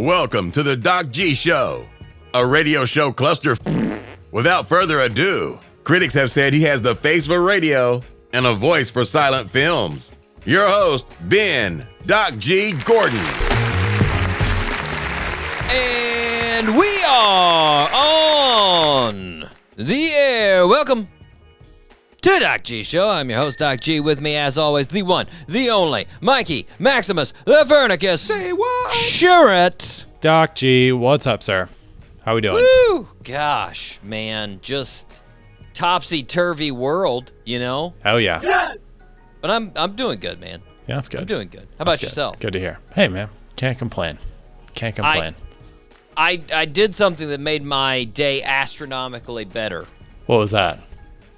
Welcome to the Doc G Show, a radio show cluster. Without further ado, critics have said he has the face for radio and a voice for silent films. Your host, Ben Doc G Gordon. And we are on the air. Welcome to the Doc G Show. I'm your host, Doc G. With me, as always, the one, the only, Mikey Maximus, the Vernicus. Say what? Shuret. Doc G, what's up, sir? How we doing? Woo! Gosh, man, just topsy-turvy world, you know? Oh, yeah. Yes! But I'm doing good, man. Yeah, that's good. I'm doing good. How about yourself? Good to hear. Hey, man, can't complain. Can't complain. I did something that made my day astronomically better. What was that?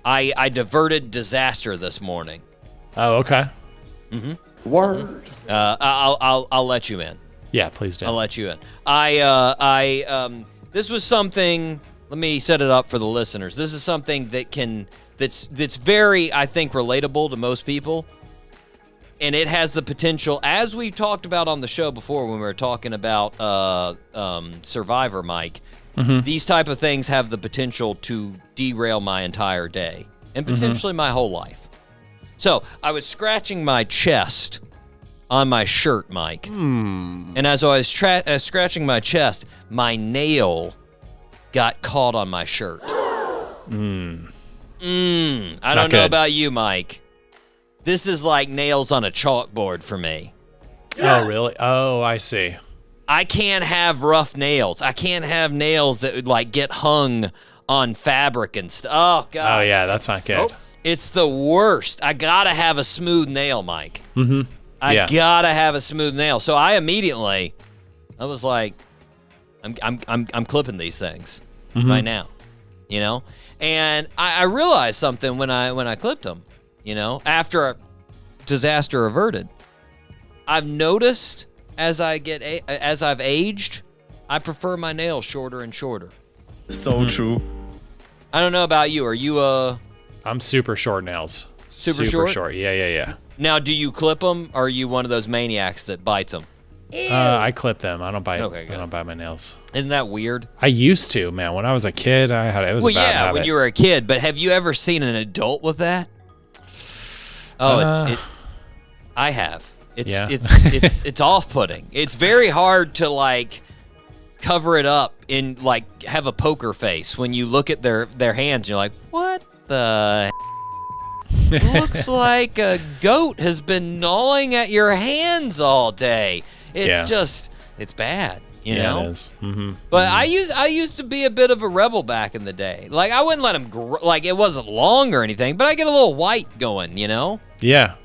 I diverted disaster this morning. Oh, okay. Mm-hmm. Word. I'll let you in. Yeah, please do. I'll let you in. This was something. Let me set it up for the listeners. This is something that's very, I think, relatable to most people, and it has the potential, as we've talked about on the show before when we were talking about Survivor, Mike. Mm-hmm. These type of things have the potential to derail my entire day and potentially my whole life. So I was scratching my chest on my shirt, Mike. And as I was scratching my chest, my nail got caught on my shirt. I don't know about you, Mike. This is like nails on a chalkboard for me. Oh, really? Oh, I see. I can't have rough nails. I can't have nails that would like get hung on fabric and stuff. Oh, God. Oh, yeah, that's not good. It's the worst. I gotta have a smooth nail, Mike. I gotta have a smooth nail. So I was like, I'm clipping these things right now, you know. And I realized something when I clipped them, you know, after a disaster averted. I've noticed as I've aged, I prefer my nails shorter and shorter. So true. I don't know about you. Are you I'm super short nails. Super short? Yeah. Now, do you clip them, or are you one of those maniacs that bites them? I clip them. I don't bite. Okay, good. I don't bite my nails. Isn't that weird? I used to, man. When I was a kid, it was a bad habit. When you were a kid. But have you ever seen an adult with that? Oh, I have. It's off-putting. It's very hard to like cover it up and like have a poker face when you look at their hands. You're like, what the? Looks like a goat has been gnawing at your hands all day. It's bad, you know? It is. But I used to be a bit of a rebel back in the day. Like, I wouldn't let them grow, like, it wasn't long or anything, but I get a little white going, you know? Yeah.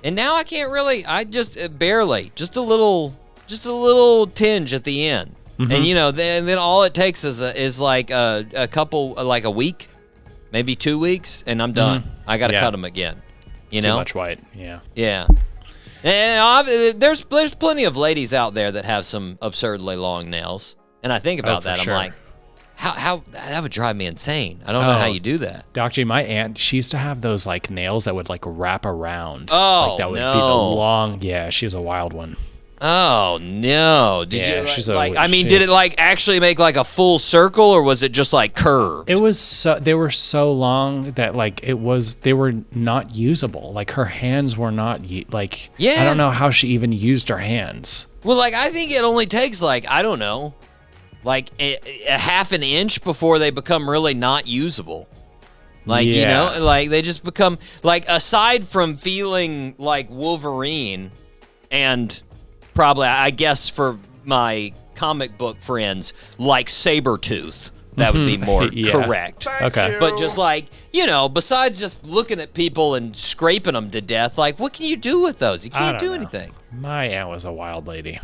And now I can't really, I just barely, just a little tinge at the end. And, you know, then all it takes is like a couple, like a week, maybe 2 weeks, and I'm done. I got to cut them again, you know? Too much white, yeah. Yeah. And there's plenty of ladies out there that have some absurdly long nails. And I think about that. Sure. I'm like, how that would drive me insane. I don't know how you do that. Doc G, my aunt, she used to have those like nails that would like wrap around. Oh, like, that would be the long. Yeah, she was a wild one. Oh no! Did Yeah, you she's like? I mean, did it like actually make like a full circle, or was it just like curved? It was they were so long that like they were not usable. Like her hands were not I don't know how she even used her hands. Well, like I think it only takes like I don't know, like a half an inch before they become really not usable. Like you know, like they just become like aside from feeling like Wolverine and. Probably, I guess, for my comic book friends, like Sabretooth. That would be more correct. Okay. But just like, you know, besides just looking at people and scraping them to death, like, what can you do with those? You can't do anything. My aunt was a wild lady.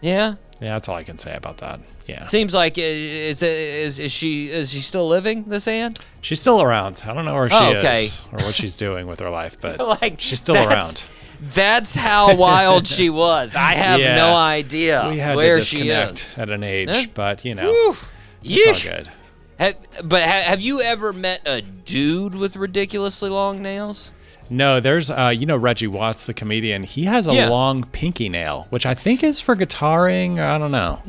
Yeah? Yeah, that's all I can say about that. Yeah. Seems like, is she still living, this aunt? She's still around. I don't know where she is or what she's doing with her life, but like, she's still around. That's how wild she was. I have no idea where she is at an age, but you know, it's all good. Have you ever met a dude with ridiculously long nails? No, there's Reggie Watts, the comedian. He has a long pinky nail, which I think is for guitaring. Or I don't know.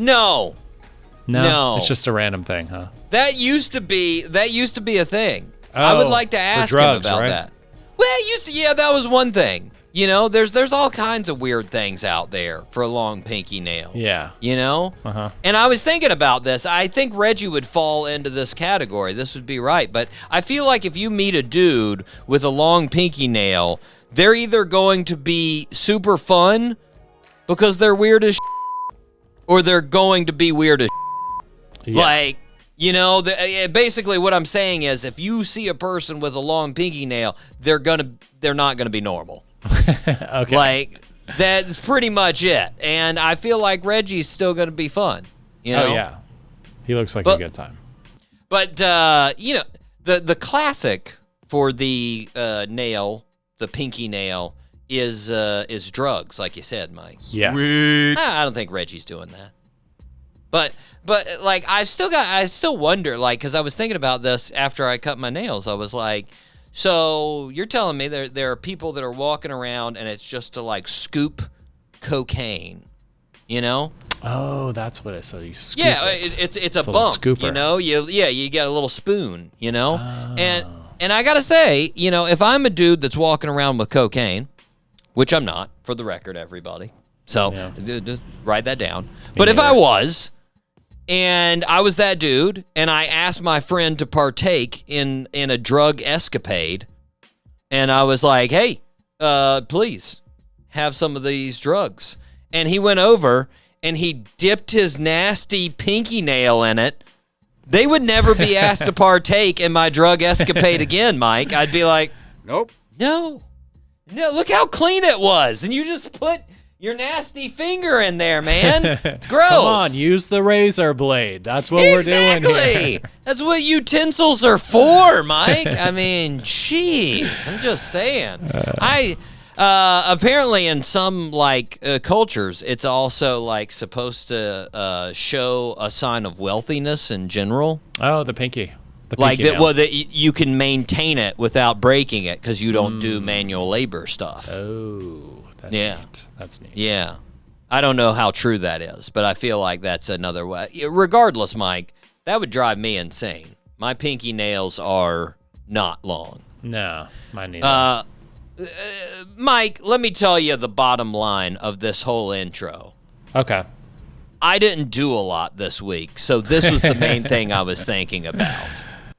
No, it's just a random thing, huh? That used to be a thing. Oh, I would like to ask drugs, him about right? that. Well, it used to. Yeah, that was one thing. There's all kinds of weird things out there for a long pinky nail. Yeah. And I was thinking about this. I think Reggie would fall into this category. This would be right. But I feel like if you meet a dude with a long pinky nail, they're either going to be super fun because they're weird as or they're going to be weird as Like, basically what I'm saying is if you see a person with a long pinky nail, they're not gonna be normal. Okay. Like, that's pretty much it. And I feel like Reggie's still going to be fun. Oh, yeah. He looks like a good time. But, the classic for the nail, the pinky nail, is drugs, like you said, Mike. Yeah. I don't think Reggie's doing that. But like, I still wonder, like, because I was thinking about this after I cut my nails. I was like, so you're telling me there are people that are walking around and it's just to like scoop cocaine, Oh, that's what it is. So you scoop it's a bump, scooper. You get a little spoon, and I gotta say, if I'm a dude that's walking around with cocaine, which I'm not, for the record, everybody, so just write that down. But if I was, and I was that dude, and I asked my friend to partake in a drug escapade, and I was like, hey, please have some of these drugs. And he went over, and he dipped his nasty pinky nail in it. They would never be asked to partake in my drug escapade again, Mike. I'd be like, nope. No, look how clean it was. And you just put your nasty finger in there, man. It's gross. Come on, use the razor blade. That's what we're doing here. That's what utensils are for, Mike. I mean, jeez. I'm just saying. Apparently in some cultures, it's also like supposed to show a sign of wealthiness in general. Oh, the pinky. That you can maintain it without breaking it because you don't do manual labor stuff. Oh. That's neat. That's neat. Yeah. I don't know how true that is, but I feel like that's another way. Regardless, Mike, that would drive me insane. My pinky nails are not long. No, mine neither. Mike, let me tell you the bottom line of this whole intro. Okay. I didn't do a lot this week, so this was the main thing I was thinking about.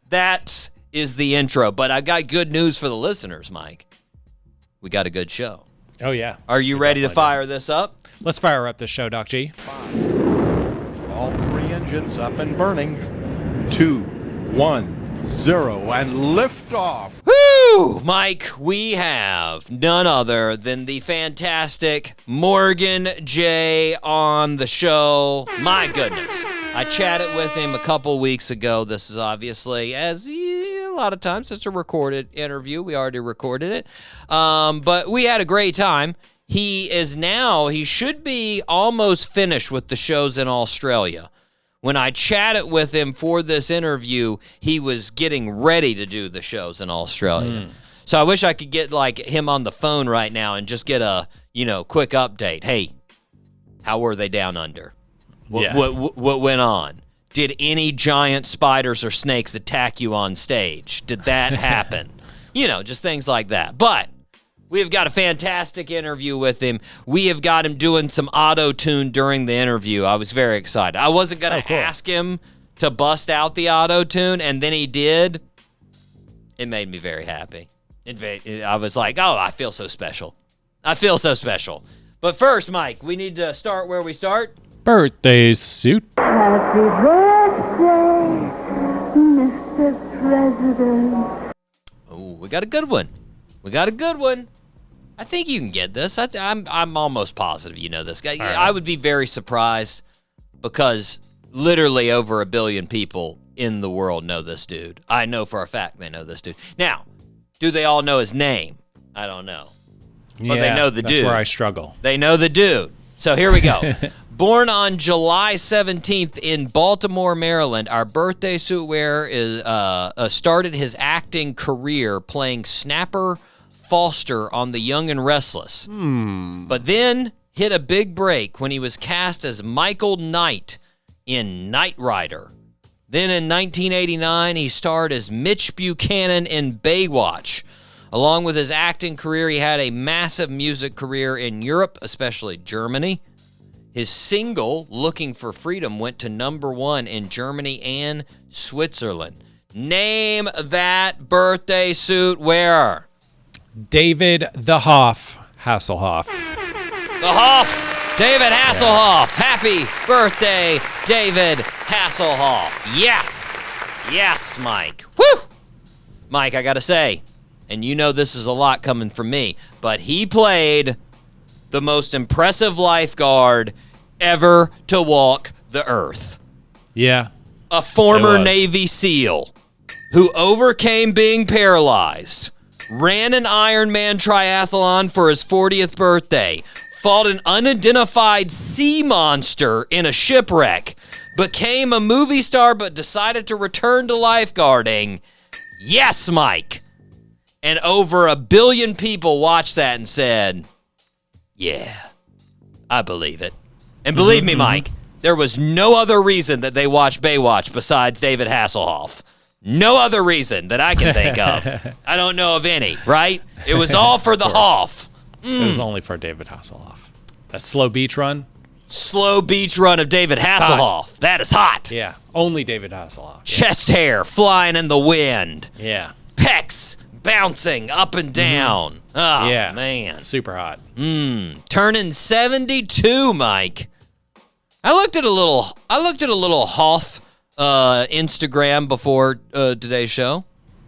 That is the intro, but I got good news for the listeners, Mike. We got a good show. Oh, yeah. Are you ready to fire this up? Let's fire up the show, Doc G. 5, all 3 engines up and burning. 2, 1, 0, and lift off. Woo! Mike, we have none other than the fantastic Morgan J on the show. My goodness. I chatted with him a couple weeks ago. This is obviously, as a lot of times, it's a recorded interview. We already recorded it. But we had a great time. He should be almost finished with the shows in Australia. When I chatted with him for this interview, he was getting ready to do the shows in Australia. So I wish I could get him on the phone right now and just get a, quick update. Hey, how were they down under? What went on? Did any giant spiders or snakes attack you on stage? Did that happen? Just things like that. But we have got a fantastic interview with him. We have got him doing some auto-tune during the interview. I was very excited. I wasn't going to ask him to bust out the auto-tune, and then he did. It made me very happy. I was like, oh, I feel so special. I feel so special. But first, Mike, we need to start where we start. Birthday suit. Happy birthday, Mr. President. Oh, we got a good one. I think you can get this. I'm almost positive you know this guy. Right. I would be very surprised because literally over 1 billion people in the world know this dude. I know for a fact they know this dude. Now, do they all know his name? I don't know. But they know the dude. That's where I struggle. They know the dude. So here we go. Born on July 17th in Baltimore, Maryland, our birthday suit wearer started his acting career playing snapper Foster on The Young and Restless. But then hit a big break when he was cast as Michael Knight in Knight Rider. Then in 1989, he starred as Mitch Buchanan in Baywatch. Along with his acting career, he had a massive music career in Europe, especially Germany. His single, Looking for Freedom, went to #1 in Germany and Switzerland. Name that birthday suit wearer. David the Hoff Hasselhoff. The Hoff, David Hasselhoff. Happy birthday, David Hasselhoff. Yes. Yes, Mike. Woo! Mike, I got to say, and you know this is a lot coming from me, but he played the most impressive lifeguard ever to walk the earth. Yeah. A former Navy SEAL who overcame being paralyzed, ran an Ironman triathlon for his 40th birthday, fought an unidentified sea monster in a shipwreck, became a movie star but decided to return to lifeguarding. Yes, Mike. And over 1 billion people watched that and said, yeah, I believe it. And believe me, Mike, there was no other reason that they watched Baywatch besides David Hasselhoff. No other reason that I can think of. I don't know of any, right? It was all for the Hoff. It was only for David Hasselhoff. A slow beach run? Slow beach run of David Hasselhoff. That is hot. Yeah, only David Hasselhoff. Chest hair flying in the wind. Yeah. Pecs bouncing up and down. Oh, yeah. man. Super hot. Turning 72, Mike. I looked at a little Hoff Instagram before today's show.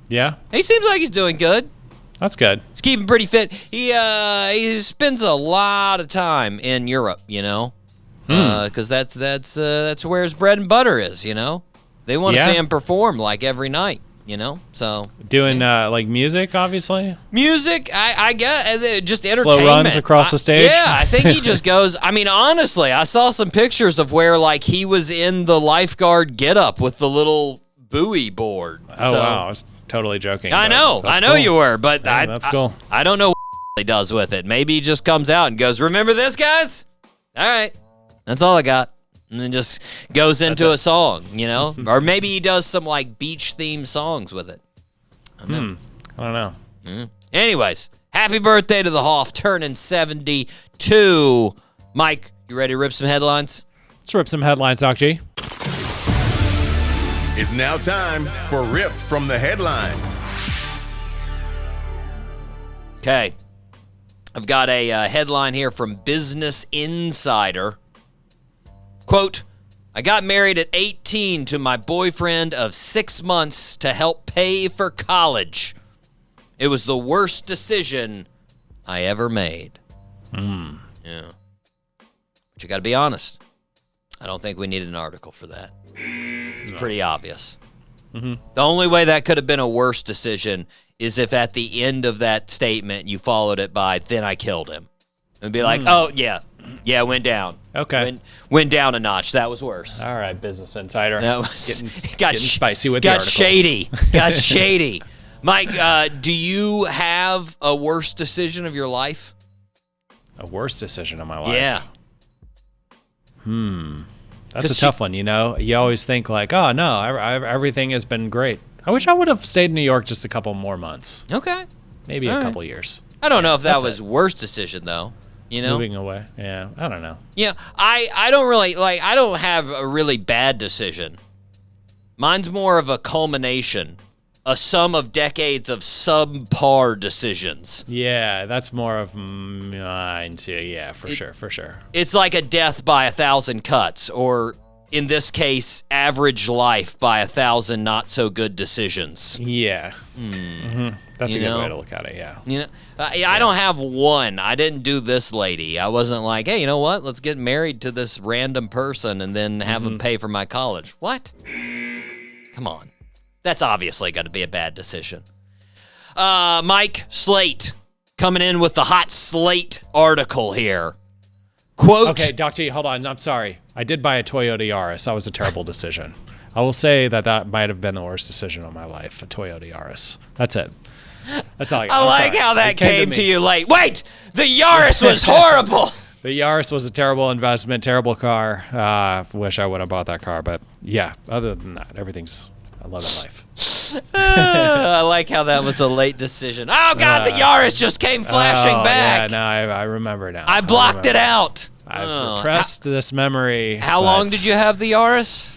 Yeah? He seems like he's doing good. That's good. He's keeping pretty fit. He spends a lot of time in Europe, you know, because that's where his bread and butter is, you know. They want to see him perform like every night, you know. So doing like music, obviously. Music, I guess, just entertainment. Slow runs across the stage. I think he just goes. I mean, honestly, I saw some pictures of where like he was in the lifeguard getup with the little buoy board. Oh wow, I was totally joking. I know cool. you were, but that's cool. I don't know what he does with it. Maybe he just comes out and goes, "Remember this, guys? All right, that's all I got." And then just goes into a song, you know? Or maybe he does some, like, beach-themed songs with it. I don't know. Anyways, happy birthday to the Hoff, turning 72. Mike, you ready to rip some headlines? Let's rip some headlines, Doc G. It's now time for Rip from the Headlines. Okay. I've got a headline here from Business Insider. Quote, I got married at 18 to my boyfriend of 6 months to help pay for college. It was the worst decision I ever made. Yeah. But you got to be honest. I don't think we need an article for that. It's pretty obvious. The only way that could have been a worse decision is if at the end of that statement you followed it by, then I killed him. And be like, oh, yeah, it went down. Okay. Went down a notch. That was worse. All right, Business Insider. That was, getting spicy with the articles. Got shady. Mike, do you have a worse decision of your life? A worse decision of my life? Yeah. That's a tough one, you know? You always think like, oh, no, everything has been great. I wish I would have stayed in New York just a couple more months. Okay. Maybe a couple years. I don't know if that was worst decision, though. You know? Moving away. Yeah, I don't know. Yeah, I don't really, I don't have a really bad decision. Mine's more of a culmination, a sum of decades of subpar decisions. Yeah, that's more of mine too. Yeah, for sure. It's like a death by 1,000 cuts, or in this case, average life by 1,000 not so good decisions. Yeah. That's a good way to look at it, yeah. You know, I don't have one. I didn't do this lady. I wasn't like, hey, you know what? Let's get married to this random person and then have them pay for my college. What? Come on. That's obviously going to be a bad decision. Mike Slate coming in with the hot Slate article here. Quote. Okay, Doc T, hold on. I'm sorry. I did buy a Toyota Yaris. That was a terrible decision. I will say that might have been the worst decision of my life, a Toyota Yaris. That's it. That's all I I like how that came to you late. Wait, the Yaris was horrible. The Yaris was a terrible investment, terrible car. Wish I would have bought that car, but yeah. Other than that, I love it life. I like how that was a late decision. Oh God, the Yaris just came flashing back. Yeah, no, I remember now. I blocked it out. I've repressed this memory. How long did you have the Yaris?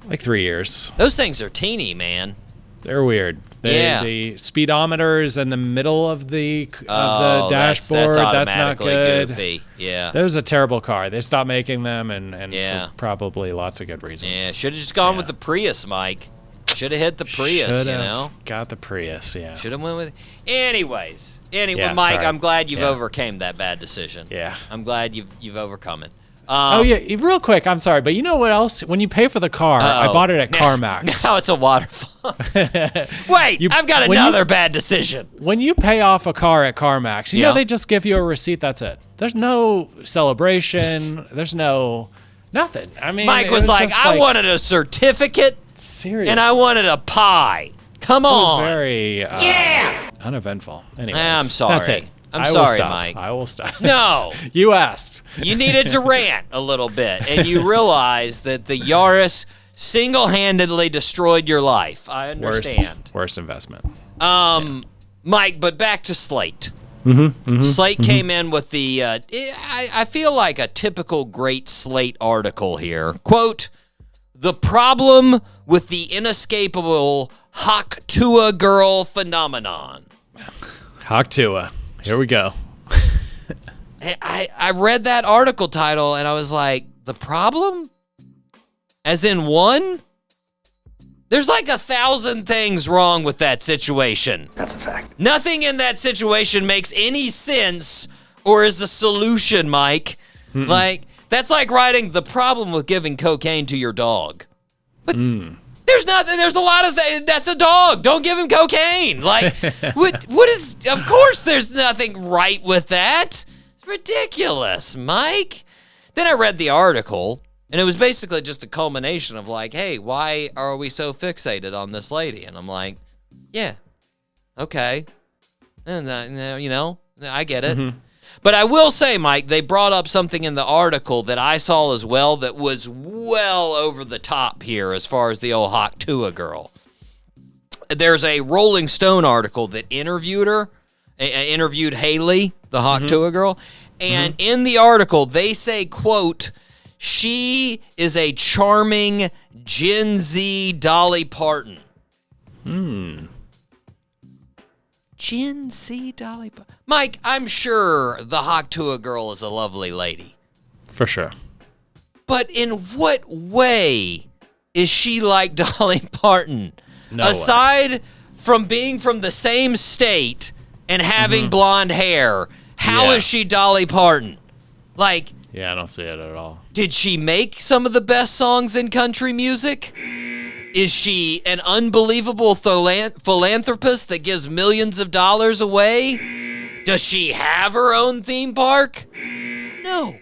Like 3 years. Those things are teeny, man. They're weird. The speedometer is in the middle of the dashboard. That's not automatically good. goofy. Yeah. That was a terrible car. They stopped making them, and for probably lots of good reasons. Yeah, should have just gone with the Prius, Mike. Should have hit the Prius, Got the Prius, yeah. Should have went with. Anyways, Mike, sorry. I'm glad you've overcame that bad decision. Yeah. I'm glad you've overcome it. Real quick, I'm sorry, but you know what else? When you pay for the car, I bought it at CarMax. Now it's a waterfall. Wait, I've got another bad decision. When you pay off a car at CarMax, you know they just give you a receipt, that's it. There's no celebration. There's nothing. I mean, Mike was like, I wanted a certificate. Seriously. And I wanted a pie. Come on. It was very uneventful. Anyways, I'm sorry. That's it. I'm sorry, stop. Mike. I will stop. No. You asked. You needed to rant a little bit, and you realized that the Yaris single-handedly destroyed your life. I understand. Worst investment. Mike, but back to Slate. Slate came in with the, I feel like a typical great Slate article here. Quote, the problem with the inescapable Haktua girl phenomenon. Haktua. Here we go. I read that article title and I was like, the problem? As in one? There's like 1,000 things wrong with that situation. That's a fact. Nothing in that situation makes any sense or is a solution, Mike. Like, that's like writing the problem with giving cocaine to your dog. But there's nothing, there's a lot of things. That's a dog. Don't give him cocaine. Like, what is, of course there's nothing right with that. It's ridiculous, Mike. Then I read the article, and it was basically just a culmination of like, hey, why are we so fixated on this lady? And I'm like, yeah, okay. And, I get it. But I will say, Mike, they brought up something in the article that I saw as well that was well over the top here as far as the old Haktua girl. There's a Rolling Stone article that interviewed her, interviewed Haley, the Haktua girl, and in the article they say, quote, she is a charming Gen Z Dolly Parton. Gen Z Dolly Parton. Mike, I'm sure the Haktua girl is a lovely lady. For sure. But in what way is she like Dolly Parton? No Aside from being from the same state and having blonde hair, how is she Dolly Parton? Like, yeah, I don't see it at all. did she make some of the best songs in country music? Is she an unbelievable philanthropist that gives millions of dollars away? Does she have her own theme park? No.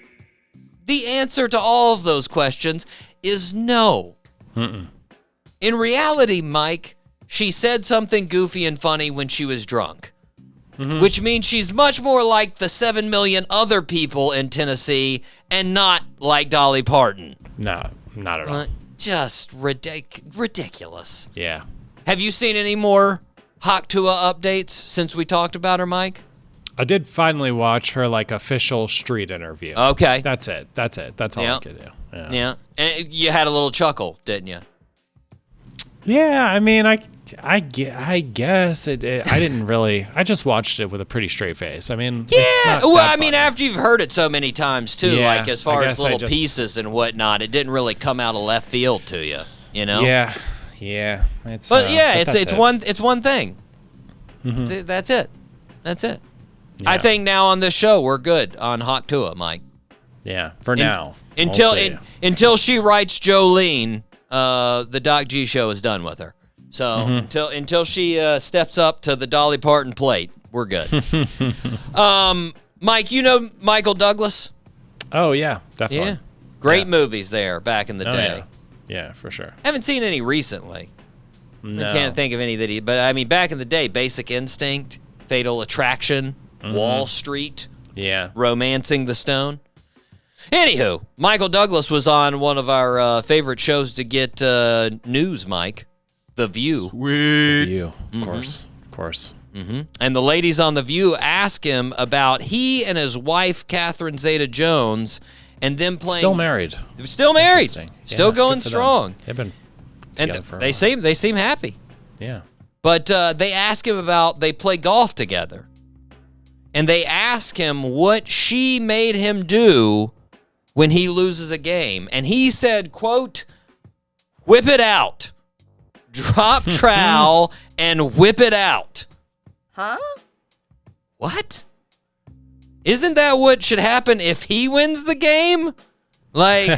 The answer to all of those questions is no. In reality, Mike, she said something goofy and funny when she was drunk, which means she's much more like the 7 million other people in Tennessee and not like Dolly Parton. No, not at all. Just ridiculous. Yeah. Have you seen any more Haktua updates since we talked about her, Mike? I did finally watch her official street interview. Okay. That's it. That's all I could do. Yeah. And you had a little chuckle, didn't you? Yeah, I mean, I guess it I didn't really. I just watched it with a pretty straight face. I mean, yeah. Well, I mean, after you've heard it so many times too, Yeah, as far I as guess little pieces and whatnot, it didn't really come out of left field to you, you know? Yeah. It's it's one thing. That's it. Yeah. I think now on this show we're good on Haktua, Mike. Yeah, for now. Until she writes Jolene, the Doc G show is done with her. So until she steps up to the Dolly Parton plate, we're good. Mike, you know Michael Douglas? Oh yeah, definitely. Yeah, great movies there back in the day. Yeah, for sure. Haven't seen any recently. No. I can't think of any that he. But I mean, back in the day, Basic Instinct, Fatal Attraction, Wall Street, Romancing the Stone. Anywho, Michael Douglas was on one of our favorite shows to get news, Mike, The View. The View, of course. Mm-hmm. And the ladies on The View ask him about he and his wife, Catherine Zeta-Jones, and them playing. Still married. Still married. Still going strong. They've been together for a while. They seem happy. Yeah. But they ask him about they play golf together, and they ask him what she made him do when he loses a game, and he said, "quote, whip it out, drop trowel, and whip it out." Huh? What? Isn't that what should happen if he wins the game? Like,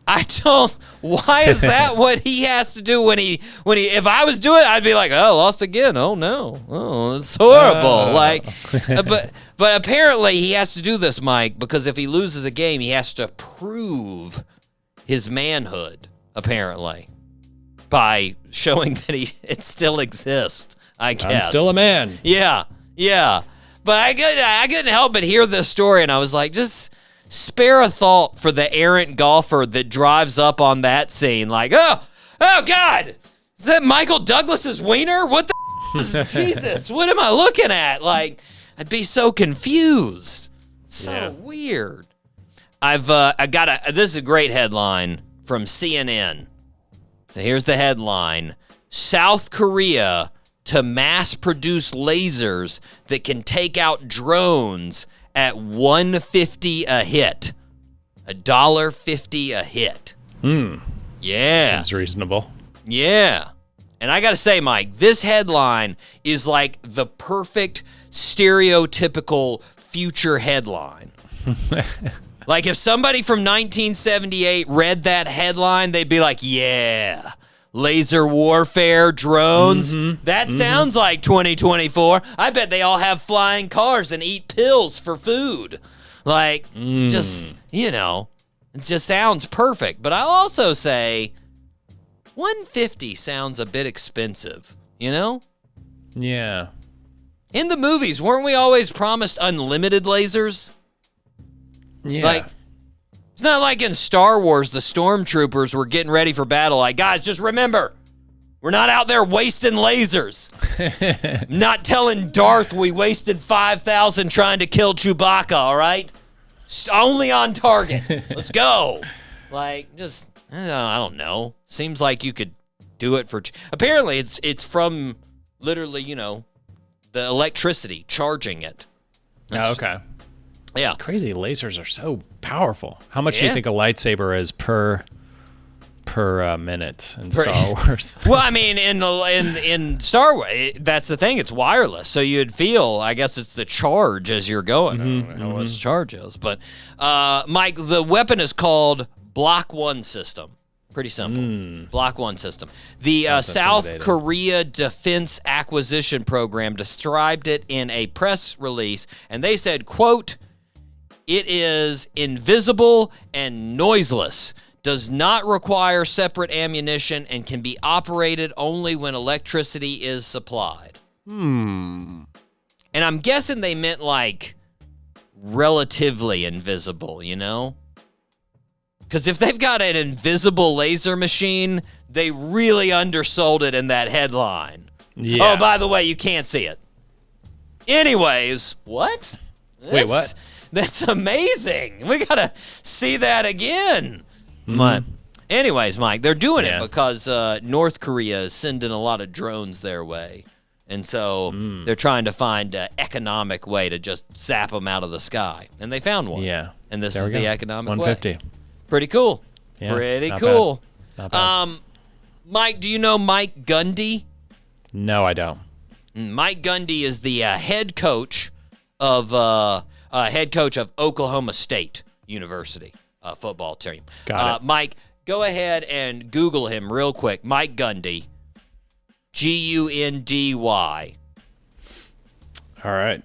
I don't. Why is that what he has to do when he? If I was doing it, I'd be like, oh, lost again. Oh no. Oh, it's horrible. Like, but apparently he has to do this, Mike, because if he loses a game, he has to prove his manhood. Apparently, by showing that it still exists. I guess I'm still a man. Yeah. But I couldn't help but hear this story, and I was like, just spare a thought for the errant golfer that drives up on that scene. Like, oh God, is that Michael Douglas's wiener? What the Jesus? What am I looking at? Like, I'd be so confused. So weird. I got this is a great headline from CNN. So here's the headline: South Korea to mass produce lasers that can take out drones at $1.50 a hit. $1.50 a hit. Yeah. Seems reasonable. Yeah. And I got to say, Mike, this headline is like the perfect stereotypical future headline. Like if somebody from 1978 read that headline, they'd be like, yeah, laser warfare, drones. That sounds like 2024. I bet they all have flying cars and eat pills for food. Like, just, it just sounds perfect. But I'll also say $150 sounds a bit expensive, Yeah. In the movies, weren't we always promised unlimited lasers? Yeah. Like, it's not like in Star Wars, the stormtroopers were getting ready for battle. Like, guys, just remember, we're not out there wasting lasers. Not telling Darth we wasted 5,000 trying to kill Chewbacca, all right? Only on target. Let's go. Like, just, I don't know. Seems like you could do it for... Apparently, it's from literally, the electricity, charging it. Oh, okay. Yeah. It's crazy. Lasers are so powerful. How much do you think a lightsaber is per minute in Star Wars? Well, I mean, in Star Wars, that's the thing. It's wireless, so you'd feel. I guess it's the charge as you're going. I don't know what the charge is, but Mike, the weapon is called Block 1 system. Pretty simple. Block 1 system. The South Korea Defense Acquisition Program described it in a press release, and they said, quote, "It is invisible and noiseless, does not require separate ammunition, and can be operated only when electricity is supplied." And I'm guessing they meant like relatively invisible, Because if they've got an invisible laser machine, they really undersold it in that headline. Yeah. Oh, by the way, you can't see it. Anyways, what? Wait, what? That's amazing. We got to see that again. Anyways, Mike, they're doing it because North Korea is sending a lot of drones their way. And so they're trying to find an economic way to just zap them out of the sky. And they found one. Yeah. And this is the economic way. 150. Pretty cool. Yeah, Pretty not cool. Bad. Not bad. Mike, do you know Mike Gundy? No, I don't. Mike Gundy is the head coach of Oklahoma State University football team. Got it. Mike, go ahead and Google him real quick. Mike Gundy, Gundy. All right.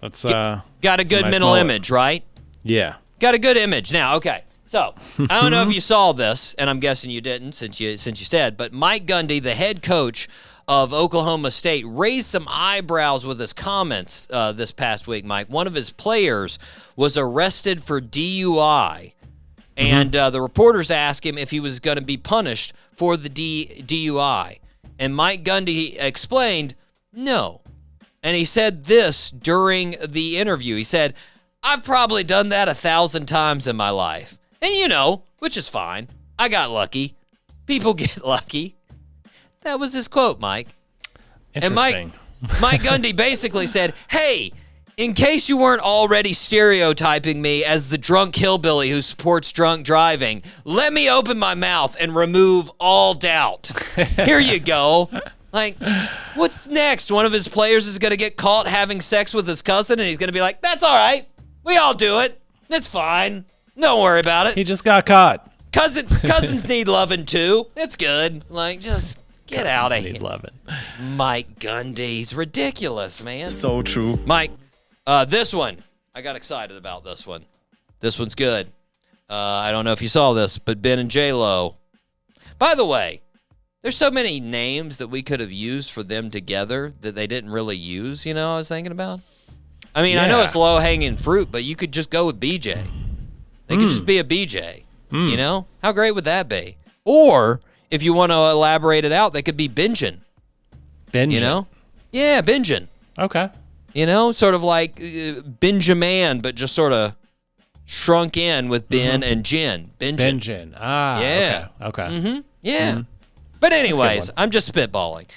Let's got a good nice mental mullet. image, right? Yeah. Got a good image. Now, okay. So, I don't know if you saw this, and I'm guessing you didn't since you said, but Mike Gundy, the head coach of Oklahoma State, raised some eyebrows with his comments this past week, Mike. One of his players was arrested for DUI, and the reporters asked him if he was going to be punished for the DUI. And Mike Gundy explained, no. And he said this during the interview. He said, I've probably done that 1,000 times in my life. And which is fine. I got lucky. People get lucky. That was his quote, Mike. Interesting. And Mike Gundy basically said, hey, in case you weren't already stereotyping me as the drunk hillbilly who supports drunk driving, let me open my mouth and remove all doubt. Here you go. Like, what's next? One of his players is going to get caught having sex with his cousin, and he's going to be like, that's all right. We all do it. It's fine. Don't worry about it. He just got caught. Cousins need loving, too. It's good. Like, just get out of here. Need loving. Mike Gundy's ridiculous, man. So true. Mike, this one, I got excited about this one. This one's good. I don't know if you saw this, but Ben and J-Lo. By the way, there's so many names that we could have used for them together that they didn't really use, I was thinking about. I mean, I know it's low-hanging fruit, but you could just go with BJ. They could just be a BJ, How great would that be? Or, if you want to elaborate it out, they could be Benjin. Benjin? Yeah, Benjin. Okay. Sort of like Benjamin, but just sort of shrunk in with Ben and Jin. Benjin. Ah, yeah. Okay. Yeah. But anyways, I'm just spitballing.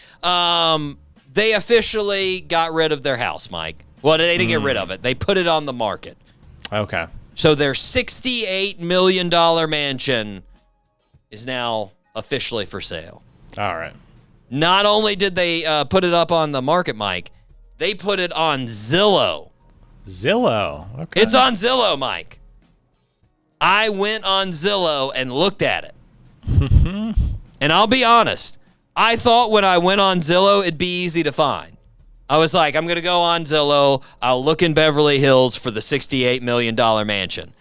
They officially got rid of their house, Mike. Well, they didn't get rid of it. They put it on the market. Okay. So their $68 million mansion is now officially for sale. All right. Not only did they put it up on the market, Mike, they put it on Zillow. Zillow. Okay. It's on Zillow, Mike. I went on Zillow and looked at it. And I'll be honest, I thought when I went on Zillow, it'd be easy to find. I was like, I'm going to go on Zillow. I'll look in Beverly Hills for the $68 million mansion.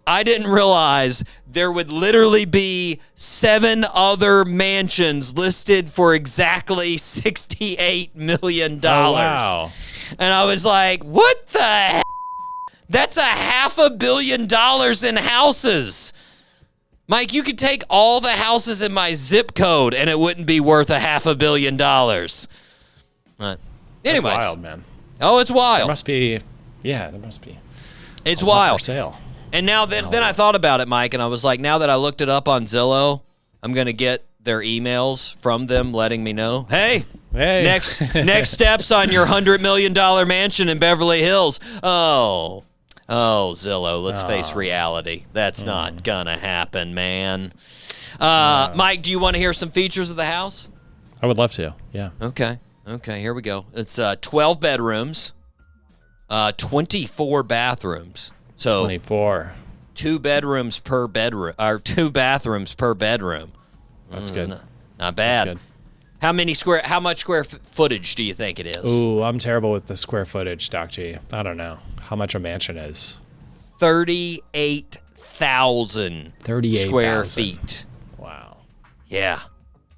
I didn't realize there would literally be 7 other mansions listed for exactly $68 million. Oh, wow. And I was like, what the heck? That's $500 million in houses. Mike, you could take all the houses in my zip code and it wouldn't be worth $500 million. Anyways. That's wild, man. Oh, it's wild. There must be. It's a lot wild. For sale. And now then I thought about it, Mike, and I was like, now that I looked it up on Zillow, I'm going to get their emails from them letting me know, hey, next steps on your $100 million mansion in Beverly Hills. Oh, Zillow, let's face reality. That's not going to happen, man. Mike, do you want to hear some features of the house? I would love to, yeah. Okay, here we go. It's 12 bedrooms, 24 bathrooms. So 24. 2 bedrooms per bedroom, or 2 bathrooms per bedroom. That's good. Not bad. That's good. How much square footage do you think it is? Ooh, I'm terrible with the square footage, Doc G. I don't know how much a mansion is. 38,000 square feet. Wow. Yeah.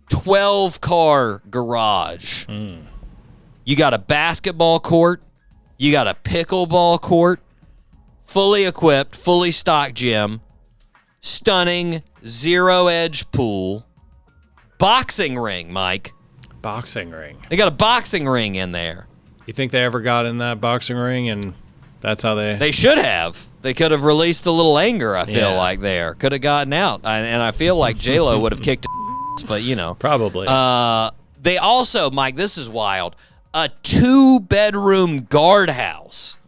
12-car garage. You got a basketball court. You got a pickleball court. Fully equipped, fully stocked gym. Stunning zero-edge pool. Boxing ring, Mike. Boxing ring. They got a boxing ring in there. You think they ever got in that boxing ring and that's how they... They should have. They could have released a little anger, I feel like, there. Could have gotten out. And I feel like J-Lo would have kicked but, Probably. They also, Mike, this is wild, a 2-bedroom guardhouse.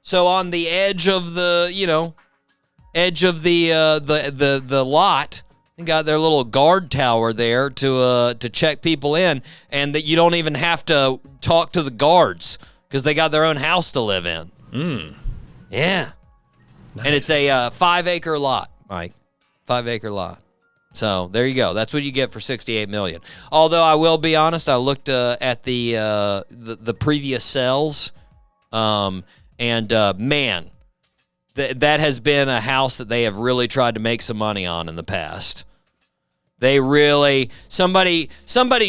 So on the edge of the, the lot, they got their little guard tower there to check people in, and that you don't even have to talk to the guards because they got their own house to live in. Yeah. Nice. And it's a 5-acre lot, Mike. 5-acre lot. So there you go. That's what you get for $68 million. Although I will be honest, I looked at the previous sales, and man, that has been a house that they have really tried to make some money on in the past. They really, somebody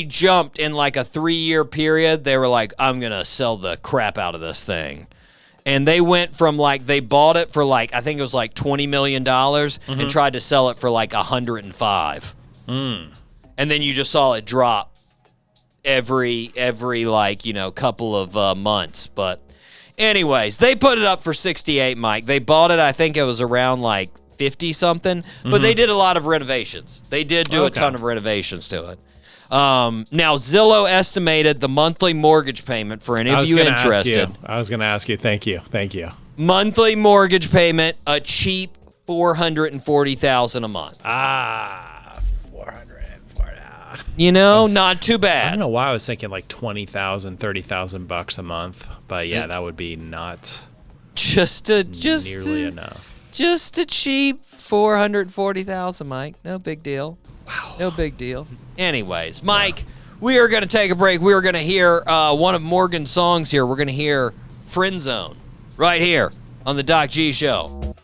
jumped in like a 3-year period. They were like, I'm going to sell the crap out of this thing. And they went from like, they bought it for like, I think it was like $20 million and tried to sell it for like 105. And then you just saw it drop every like, couple of months. But anyways, they put it up for 68, Mike. They bought it, I think it was around like 50 something, but they did a lot of renovations. They did do a ton of renovations to it. Now Zillow estimated the monthly mortgage payment for any of you interested. I was going to ask you. Thank you. Monthly mortgage payment, a cheap $440,000 a month. $440,000. Not too bad. I don't know why I was thinking like $20,000, $30,000 a month, but yeah, that would be not nearly enough. Just a cheap $440,000, Mike. No big deal. Wow. No big deal. Anyways, Mike, we are going to take a break. We are going to hear one of Morgan's songs here. We're going to hear Friend Zone right here on the Doc G Show.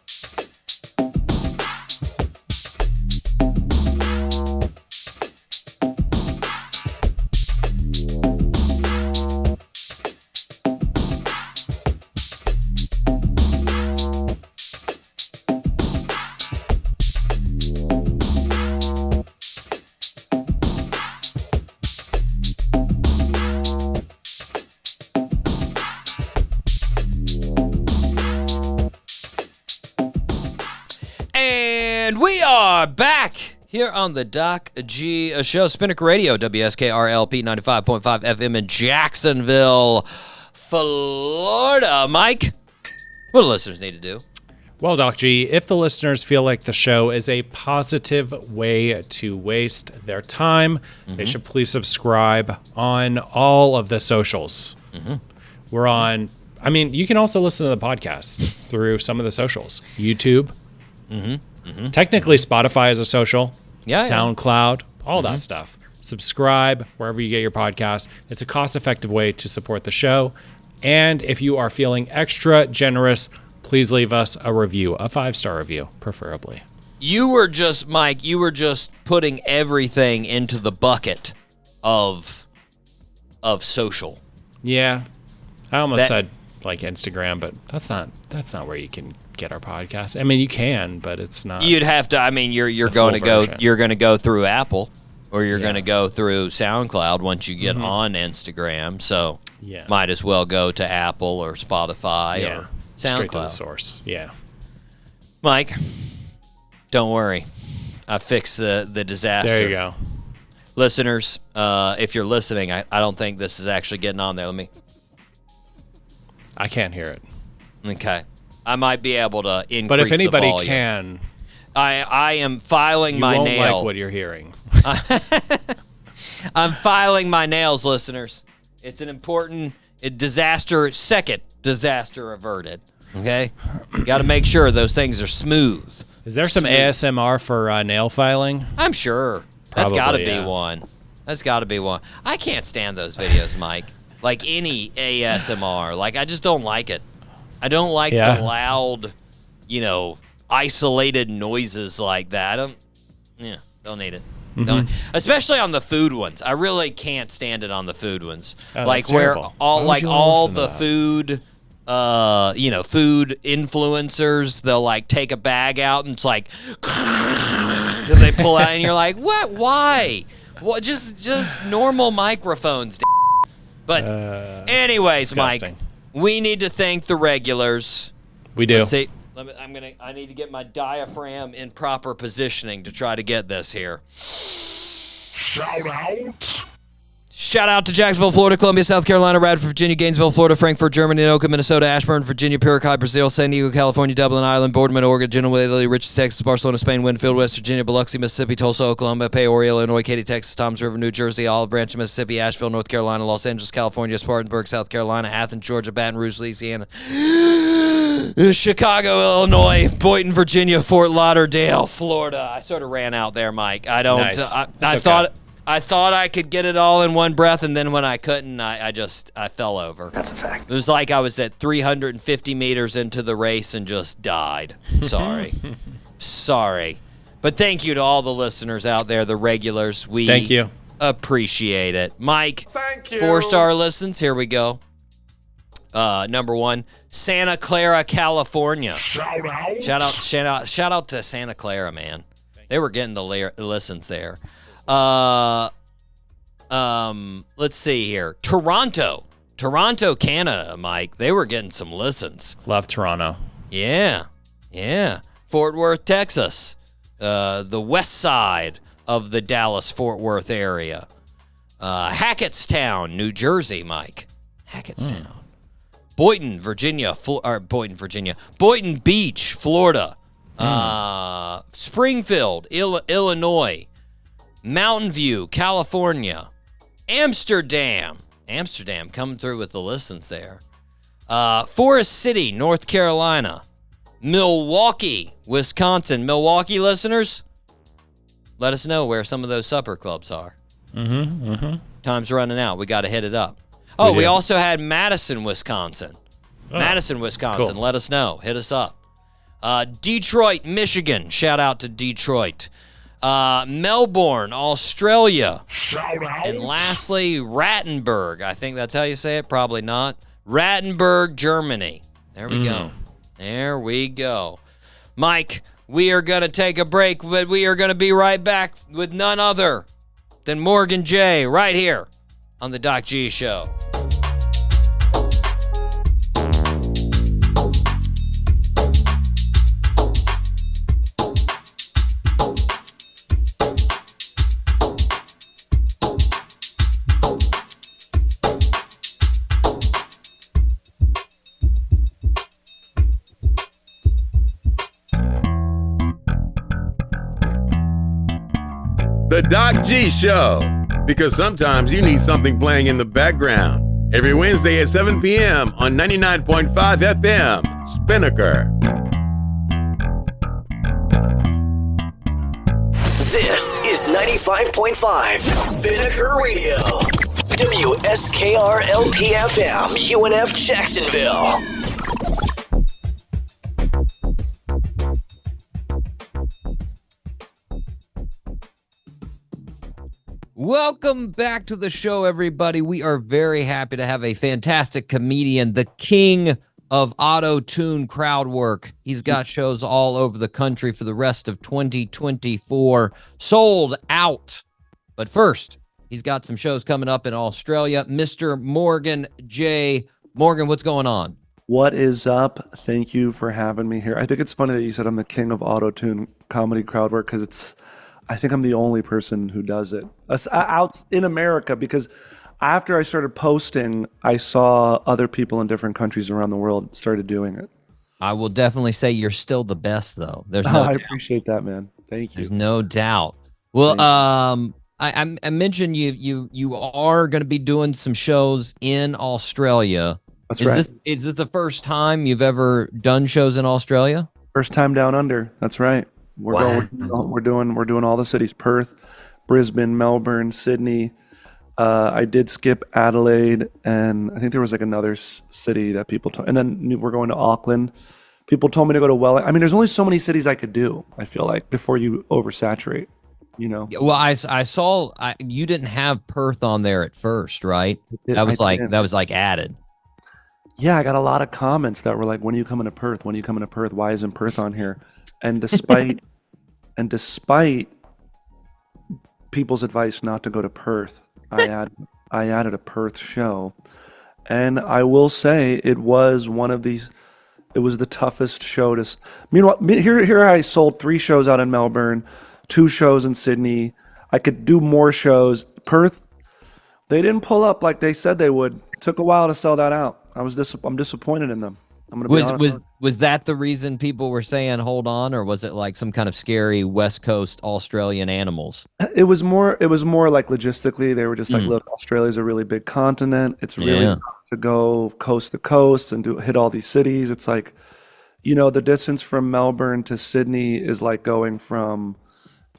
And we are back here on the Doc G Show. Spinnaker Radio, WSKRLP 95.5 FM in Jacksonville, Florida. Mike, what do listeners need to do? Well, Doc G, if the listeners feel like the show is a positive way to waste their time, they should please subscribe on all of the socials. We're on, you can also listen to the podcast through some of the socials. YouTube. Technically, Spotify is a social. SoundCloud, all that stuff. Subscribe wherever you get your podcast. It's a cost-effective way to support the show. And if you are feeling extra generous, please leave us a review, a 5-star review, preferably. Mike, you were just putting everything into the bucket of social. Yeah. I almost said like Instagram, but that's not where you can get our podcast. You can, but it's not. You'd have to. You're going to go through Apple, or you're going to go through SoundCloud once you get on Instagram. So might as well go to Apple or Spotify or SoundCloud. Straight to the source. Yeah. Mike, don't worry. I fixed the disaster. There you go. Listeners, if you're listening, I don't think this is actually getting on there. I can't hear it. Okay. I might be able to increase the volume. But if anybody can, I am filing my nail. You won't like what you're hearing. I'm filing my nails, listeners. It's an important second disaster averted. Okay? You got to make sure those things are smooth. Is there some ASMR for nail filing? I'm sure. That's got to be one. That's got to be one. I can't stand those videos, Mike. Like any ASMR. I just don't like it. I don't like the loud, isolated noises like that. Don't need it. Especially on the food ones. I really can't stand it on the food ones. Where all the food, food influencers, they'll take a bag out and it's like they pull out and you're like, what? Why? What? Just normal microphones. But anyways, disgusting. Mike, we need to thank the regulars. We do. Let's see. I need to get my diaphragm in proper positioning to try to get this here. Shout out to Jacksonville, Florida, Columbia, South Carolina, Radford, Virginia, Gainesville, Florida, Frankfurt, Germany, Anoka, Minnesota, Ashburn, Virginia, Piracai, Brazil, San Diego, California, Dublin, Ireland, Boardman, Oregon, Genoa, Italy, Richards, Texas, Barcelona, Spain, Winfield, West Virginia, Biloxi, Mississippi, Tulsa, Oklahoma, Peoria, Illinois, Katy, Texas, Toms River, New Jersey, Olive Branch, Mississippi, Asheville, North Carolina, Los Angeles, California, Spartanburg, South Carolina, Athens, Georgia, Baton Rouge, Louisiana, Chicago, Illinois, Boynton, Virginia, Fort Lauderdale, Florida. I sort of ran out there, Mike. I don't. Nice. I thought. I thought I could get it all in one breath, and then when I couldn't, I fell over. That's a fact. It was like I was at 350 meters into the race and just died. Sorry. Sorry. But thank you to all the listeners out there, the regulars. Thank you. Appreciate it. Mike, Thank you. 4-star listens. Here we go. Number 1, Santa Clara, California. Shout out to Santa Clara, man. They were getting the listens there. Let's see here. Toronto, Canada, Mike. They were getting some listens. Love Toronto. Yeah. Fort Worth, Texas. The west side of the Dallas-Fort Worth area. Hackettstown, New Jersey, Mike. Hackettstown. Boynton Beach, Florida. Springfield, Illinois. Mountain View, California. Amsterdam coming through with the listens there. Forest City, North Carolina. Milwaukee, Wisconsin. Milwaukee listeners, let us know where some of those supper clubs are. Time's running out. We got to hit it up. Oh, we also had Madison, Wisconsin. Cool. Let us know. Hit us up. Detroit, Michigan. Shout out to Detroit. Melbourne, Australia. Shout out. And lastly, Rattenberg. I think that's how you say it. Probably not. Rattenberg, Germany. There we go. There we go. Mike, we are going to take a break, but we are going to be right back with none other than Morgan J. right here on the Doc G Show. The Doc G Show. Because sometimes you need something playing in the background. Every Wednesday at 7 p.m. on 99.5 FM, Spinnaker. This is 95.5 Spinnaker Radio. WSKR-LP-FM, UNF Jacksonville. Welcome back to the show, everybody. We are very happy to have a fantastic comedian, the king of auto-tune crowd work. He's got shows all over the country for the rest of 2024. Sold out. But first, he's got some shows coming up in Australia. Mr. Morgan J. Morgan, what's going on? What is up? Thank you for having me here. I think it's funny that you said I'm the king of auto-tune comedy crowd work because I think I'm the only person who does it out in America, because after I started posting, I saw other people in different countries around the world started doing it. I will definitely say you're still the best, though. There's no I doubt. appreciate that, man. Thank you. There's no doubt. Well, I mentioned you are going to be doing some shows in Australia. That's right. Is this the first time you've ever done shows in Australia? First time down under. That's right. We're doing all the cities: Perth, Brisbane, Melbourne, Sydney. I did skip Adelaide, and I think there was like another city that people told. And then we're going to Auckland. People told me to go to Wellington. I mean, there's only so many cities I could do, I feel like, before you oversaturate, you know? Well, I saw you didn't have Perth on there at first, right? That was like added. Yeah, I got a lot of comments that were like, when are you coming to Perth? When are you coming to Perth? Why isn't Perth on here? And despite people's advice not to go to Perth, I added a Perth show. And I will say it was the toughest show to. Meanwhile, here I sold 3 shows out in Melbourne, 2 shows in Sydney. I could do more shows. Perth, they didn't pull up like they said they would. It took a while to sell that out. I'm disappointed in them. I'm gonna be honest. Was that the reason people were saying hold on, or was it like some kind of scary West Coast Australian animals? It was more like logistically. They were just like, look, Australia's a really big continent. It's really tough to go coast to coast and hit all these cities. It's like, the distance from Melbourne to Sydney is like going from,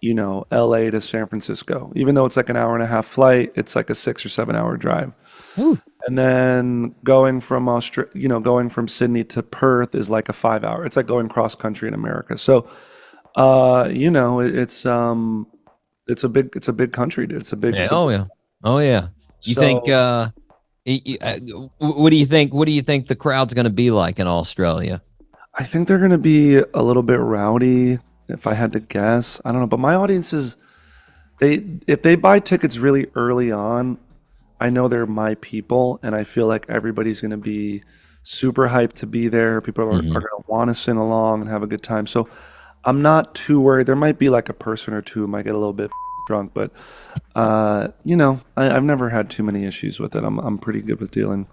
LA to San Francisco. Even though it's like an hour and a half flight, it's like a 6 or 7 hour drive. Ooh. And then going from going from Sydney to Perth is like a 5 hour. It's like going cross country in America. So, it's a big country, dude. It's a big. Yeah. Oh yeah. Oh yeah. You think? So What do you think? What do you think the crowd's going to be like in Australia? I think they're gonna be a little bit rowdy, if I had to guess. I don't know, but my audience is if they buy tickets really early on, I know they're my people, and I feel like everybody's gonna be super hyped to be there. People are gonna want to sing along and have a good time. So I'm not too worried. There might be like a person or two who might get a little bit drunk, but I've never had too many issues with it. I'm pretty good with dealing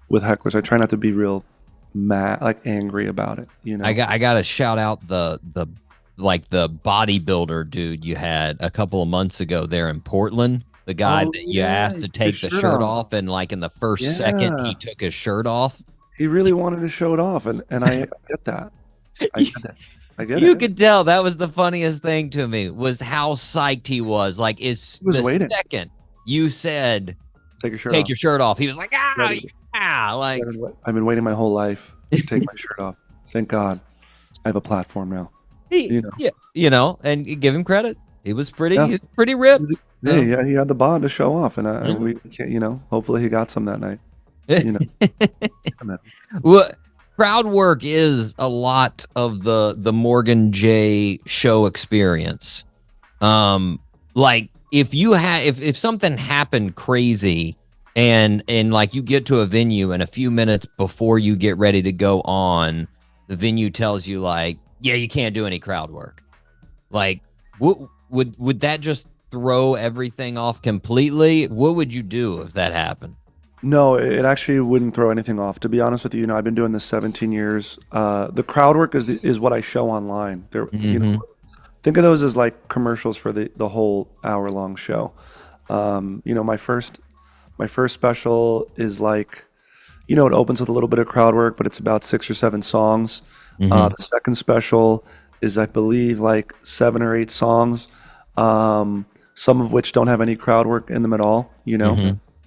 with hecklers. I try not to be real mad, like angry about it. I got to shout out the bodybuilder dude you had a couple of months ago there in Portland. The guy that you asked to take the shirt off, and like in the first second he took his shirt off. He really wanted to show it off, and I get that. I get You it. could tell that was the funniest thing to me was how psyched he was. Like, it's He was the waiting. second you said Take your shirt take off. your shirt off, he was like, Ready. like I've been waiting my whole life to take my shirt off. Thank God, I have a platform now. and give him credit. He was pretty Yeah. pretty ripped. Yeah, he had the bod to show off, and we can't, hopefully he got some that night. Well, crowd work is a lot of the Morgan J show experience. Like if something happened crazy and like you get to a venue and a few minutes before you get ready to go on, the venue tells you like, yeah, you can't do any crowd work. Like, would that just throw everything off completely? What would you do if that happened? No, it actually wouldn't throw anything off. To be honest with you, I've been doing this 17 years. The crowd work is what I show online. Think of those as like commercials for the whole hour-long show. My first special is like, it opens with a little bit of crowd work, but it's about 6 or 7 songs. The second special is, I believe, like 7 or 8 songs, some of which don't have any crowd work in them at all.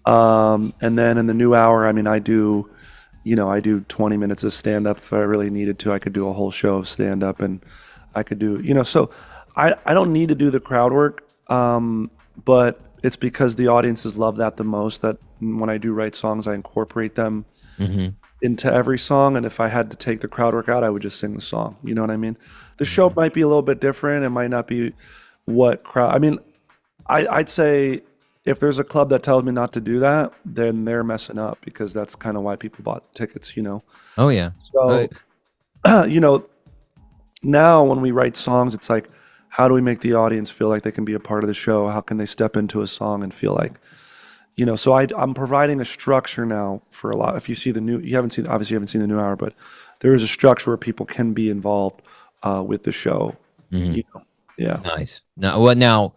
And then in the new hour, I do 20 minutes of stand-up. If I really needed to, I could do a whole show of stand-up, and I could do, so I don't need to do the crowd work, but it's because the audiences love that the most, that when I do write songs, I incorporate them into every song. And if I had to take the crowd work out, I would just sing the song. You know what I mean? The show might be a little bit different. It might not be what crowd. I'd say if there's a club that tells me not to do that, then they're messing up, because that's kind of why people bought tickets. Oh yeah. So, now when we write songs, it's like, how do we make the audience feel like they can be a part of the show? How can they step into a song and feel like, so I'm providing a structure now for a lot. If you see you haven't seen the new hour, but there is a structure where people can be involved with the show. Yeah. Nice. Now,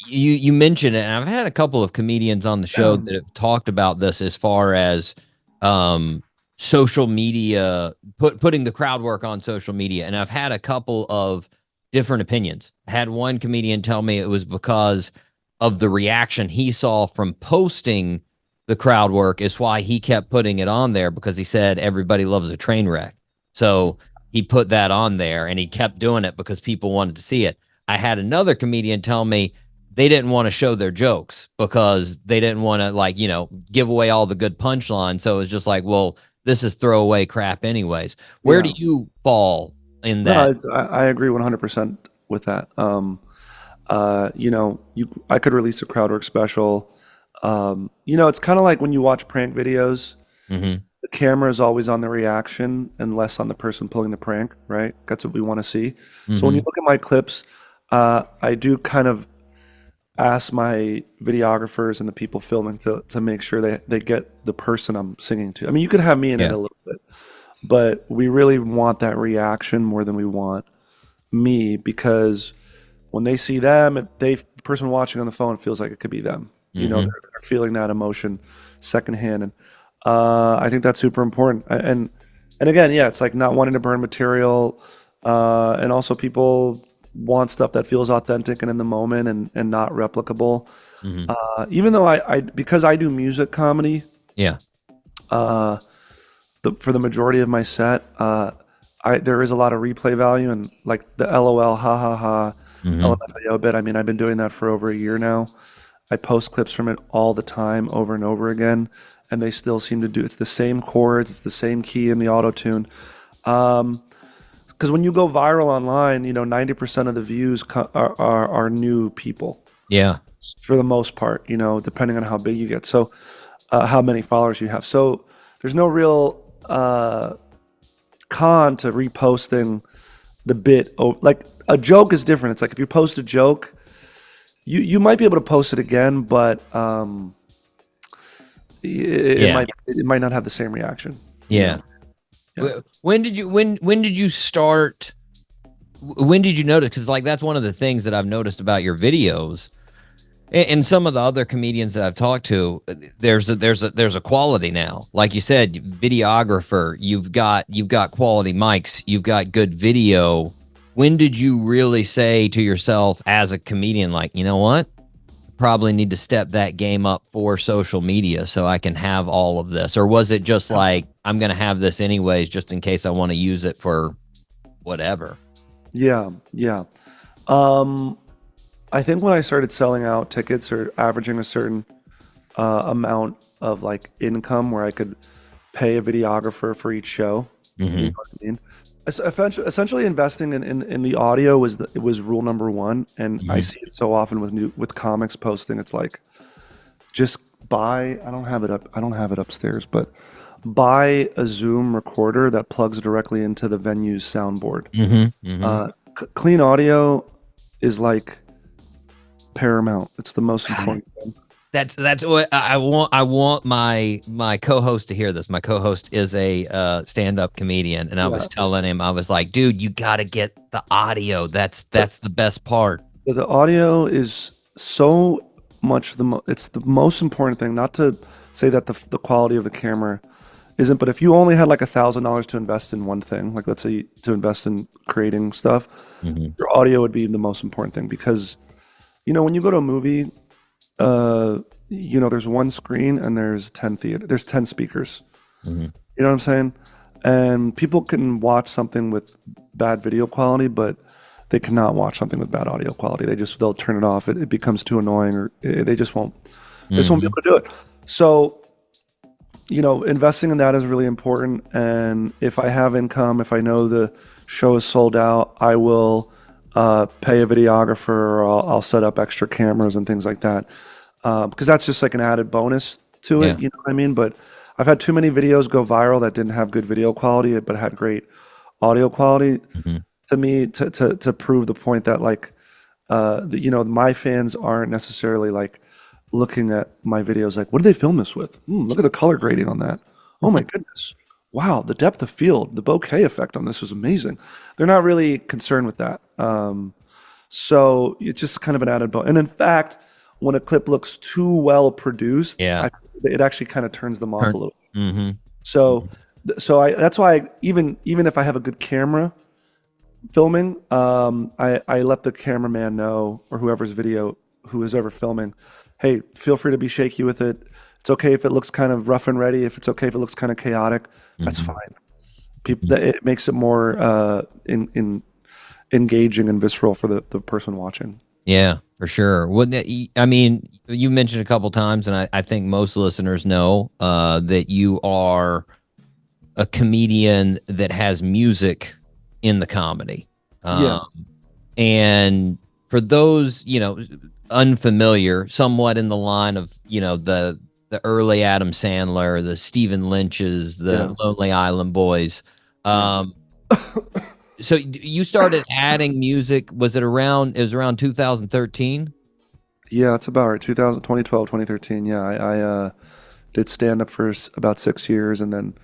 you mentioned it, and I've had a couple of comedians on the show that have talked about this as far as social media, putting the crowd work on social media, and I've had a couple of different opinions. I had one comedian tell me it was because of the reaction he saw from posting the crowd work is why he kept putting it on there, because he said everybody loves a train wreck. So he put that on there and he kept doing it because people wanted to see it. I had another comedian tell me they didn't want to show their jokes because they didn't want to give away all the good punchlines. So it was just like, well, this is throwaway crap anyways. Where do you fall in that? No, I agree 100% with that. I could release a crowd work special. It's kind of like when you watch prank videos, the camera is always on the reaction and less on the person pulling the prank, right? That's what we want to see. So when you look at my clips, I do kind of ask my videographers and the people filming to make sure they get the person I'm singing to. You could have me in it a little bit, but we really want that reaction more than we want me, because when they see them, the person watching on the phone feels like it could be them. They're feeling that emotion secondhand, and I think that's super important. And again, it's like not wanting to burn material, and also people want stuff that feels authentic and in the moment and not replicable. Even though I because I do music comedy, Yeah. for the majority of my set, there is a lot of replay value and like the LOL, ha ha ha, LMFAO bit. I mean, I've been doing that for over a year now. I post clips from it all the time, over and over again, and they still seem to do. It's the same chords, it's the same key in the auto tune. Because when you go viral online, 90% of the views are new people Yeah. for the most part. Depending on how big you get, so how many followers you have. So there's no real con to reposting the bit. Like a joke is different. It's like if you post a joke, you might be able to post it again, but it might not have the same reaction. Yeah. When did you start? When did you notice? Because like that's one of the things that I've noticed about your videos, and some of the other comedians that I've talked to. There's a quality now. Like you said, videographer. You've got quality mics. You've got good video. When did you really say to yourself as a comedian, like, you know what? Probably need to step that game up for social media so I can have all of this? Or was it just like, I'm going to have this anyways, just in case I want to use it for whatever? Yeah. I think when I started selling out tickets or averaging a certain amount of like income where I could pay a videographer for each show, you know what I mean? Essentially investing in the audio was rule number one, and I see it so often with comics posting. It's like, just buy. I don't have it upstairs, but buy a Zoom recorder that plugs directly into the venue's soundboard. Clean audio is like paramount. It's the most important thing. That's what I want. I want my co-host to hear this. My co-host is a stand-up comedian, and I was telling him, I was like, dude, you got to get the audio. That's the best part. The audio is so much it's the most important thing. Not to say that the quality of the camera isn't, but if you only had like $1,000 to invest in one thing, like let's say to invest in creating stuff, your audio would be the most important thing, because when you go to a movie, there's one screen and there's 10 speakers. You know what I'm saying? And people can watch something with bad video quality, but they cannot watch something with bad audio quality. They'll turn it off. It becomes too annoying, or they just won't. They just won't be able to do it. So, investing in that is really important. And if I have income, if I know the show is sold out, I will pay a videographer, or I'll set up extra cameras and things like that, because that's just like an added bonus to it. You know what I mean? But I've had too many videos go viral that didn't have good video quality but had great audio quality. To me, to prove the point that like my fans aren't necessarily like looking at my videos like, what did they film this with? Look at the color grading on that. Oh my goodness. Wow, the depth of field, the bokeh effect on this was amazing. They're not really concerned with that. So it's just kind of an added bonus. And in fact, when a clip looks too well produced, it actually kind of turns them off a little. So that's why even if I have a good camera filming, I let the cameraman know, or who is ever filming, hey, feel free to be shaky with it. It's okay if it looks kind of rough and ready. If it's okay if it looks kind of chaotic, that's fine. It makes it more engaging and visceral for the person watching. Yeah, for sure. I mean, you mentioned a couple times, and I think most listeners know that you are a comedian that has music in the comedy. And for those, unfamiliar, somewhat in the line of, the early Adam Sandler, the Stephen Lynch's, the Lonely Island Boys. So you started adding music. It was around 2013? Yeah, that's about right. 2012, 2013. Yeah, I did stand up for about 6 years, and then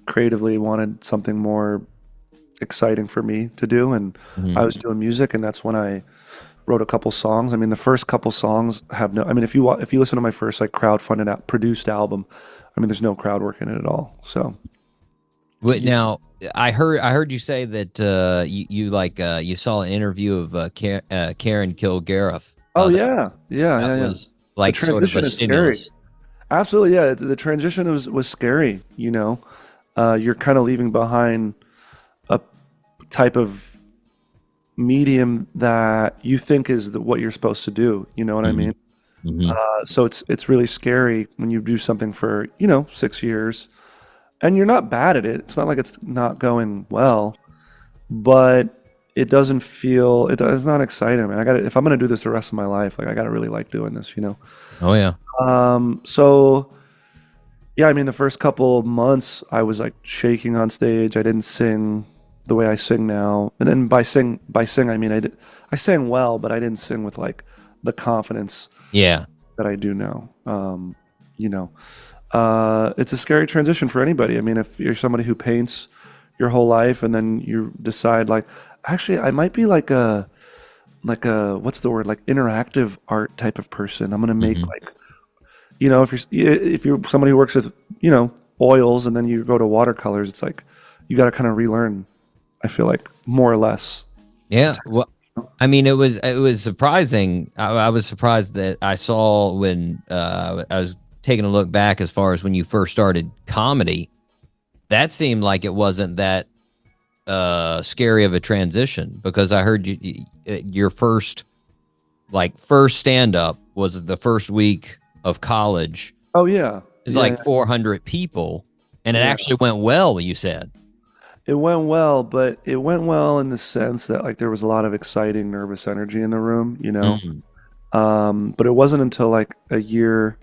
creatively wanted something more exciting for me to do. And I was doing music, and that's when I wrote a couple songs. I mean, the first couple songs if you listen to my first like crowdfunded produced album, I mean, there's no crowd work in it at all. So Wait, now I heard you say that you saw an interview of Karen Kilgariff. Oh That yeah, yeah, yeah, yeah. was The like sort of a transition is scary. stimulus. Absolutely, yeah. The transition was scary. You're kind of leaving behind a type of medium that you think is what you're supposed to do. You know what I mean? Mm-hmm. So it's really scary when you do something for 6 years, and you're not bad at it. It's not like it's not going well, but it doesn't feel it's not exciting. I mean, if I'm gonna do this the rest of my life, like I gotta really like doing this. Oh yeah. So yeah, I mean, the first couple of months I was like shaking on stage. I didn't sing the way I sing now, and then by sing I mean I sang well, but I didn't sing with like the confidence Yeah. that I do now. It's a scary transition for anybody. I mean, if you're somebody who paints your whole life and then you decide like, actually, I might be like a what's the word, like interactive art type of person. I'm gonna make like, if you're somebody who works with oils and then you go to watercolors, it's like you got to kind of relearn. I feel like more or less. Yeah. Well, I mean, it was surprising. I was surprised that I saw when I was taking a look back as far as when you first started comedy. That seemed like it wasn't that scary of a transition, because I heard your first stand up was the first week of college. Oh yeah, It's yeah. like 400 people, and it actually went well. You said. It went well, but it went well in the sense that like there was a lot of exciting, nervous energy in the room, But it wasn't until like a year.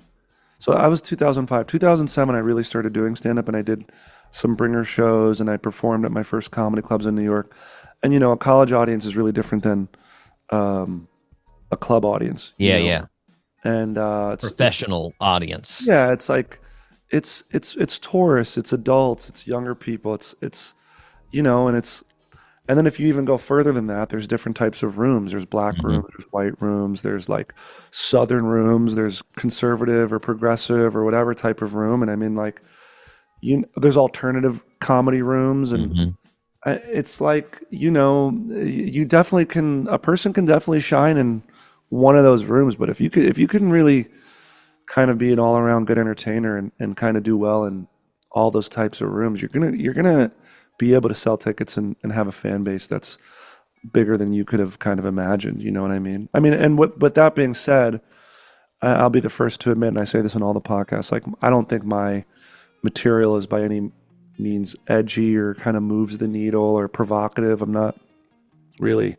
So I was 2005, 2007. I really started doing stand up, and I did some bringer shows, and I performed at my first comedy clubs in New York. And a college audience is really different than a club audience. Yeah, yeah. And it's Professional audience. yeah, it's like it's tourists, it's adults, it's younger people, it's and then if you even go further than that, there's different types of rooms. There's black rooms, there's white rooms, there's like southern rooms, there's conservative or progressive or whatever type of room. And I mean, like, there's alternative comedy rooms, and it's like, you definitely a person can definitely shine in one of those rooms. But if you can really kind of be an all around good entertainer and kind of do well in all those types of rooms, you're gonna be able to sell tickets and have a fan base that's bigger than you could have kind of imagined. You know what I mean? I mean, and with that being said, I'll be the first to admit, and I say this in all the podcasts, like, I don't think my material is by any means edgy or kind of moves the needle or provocative. I'm not really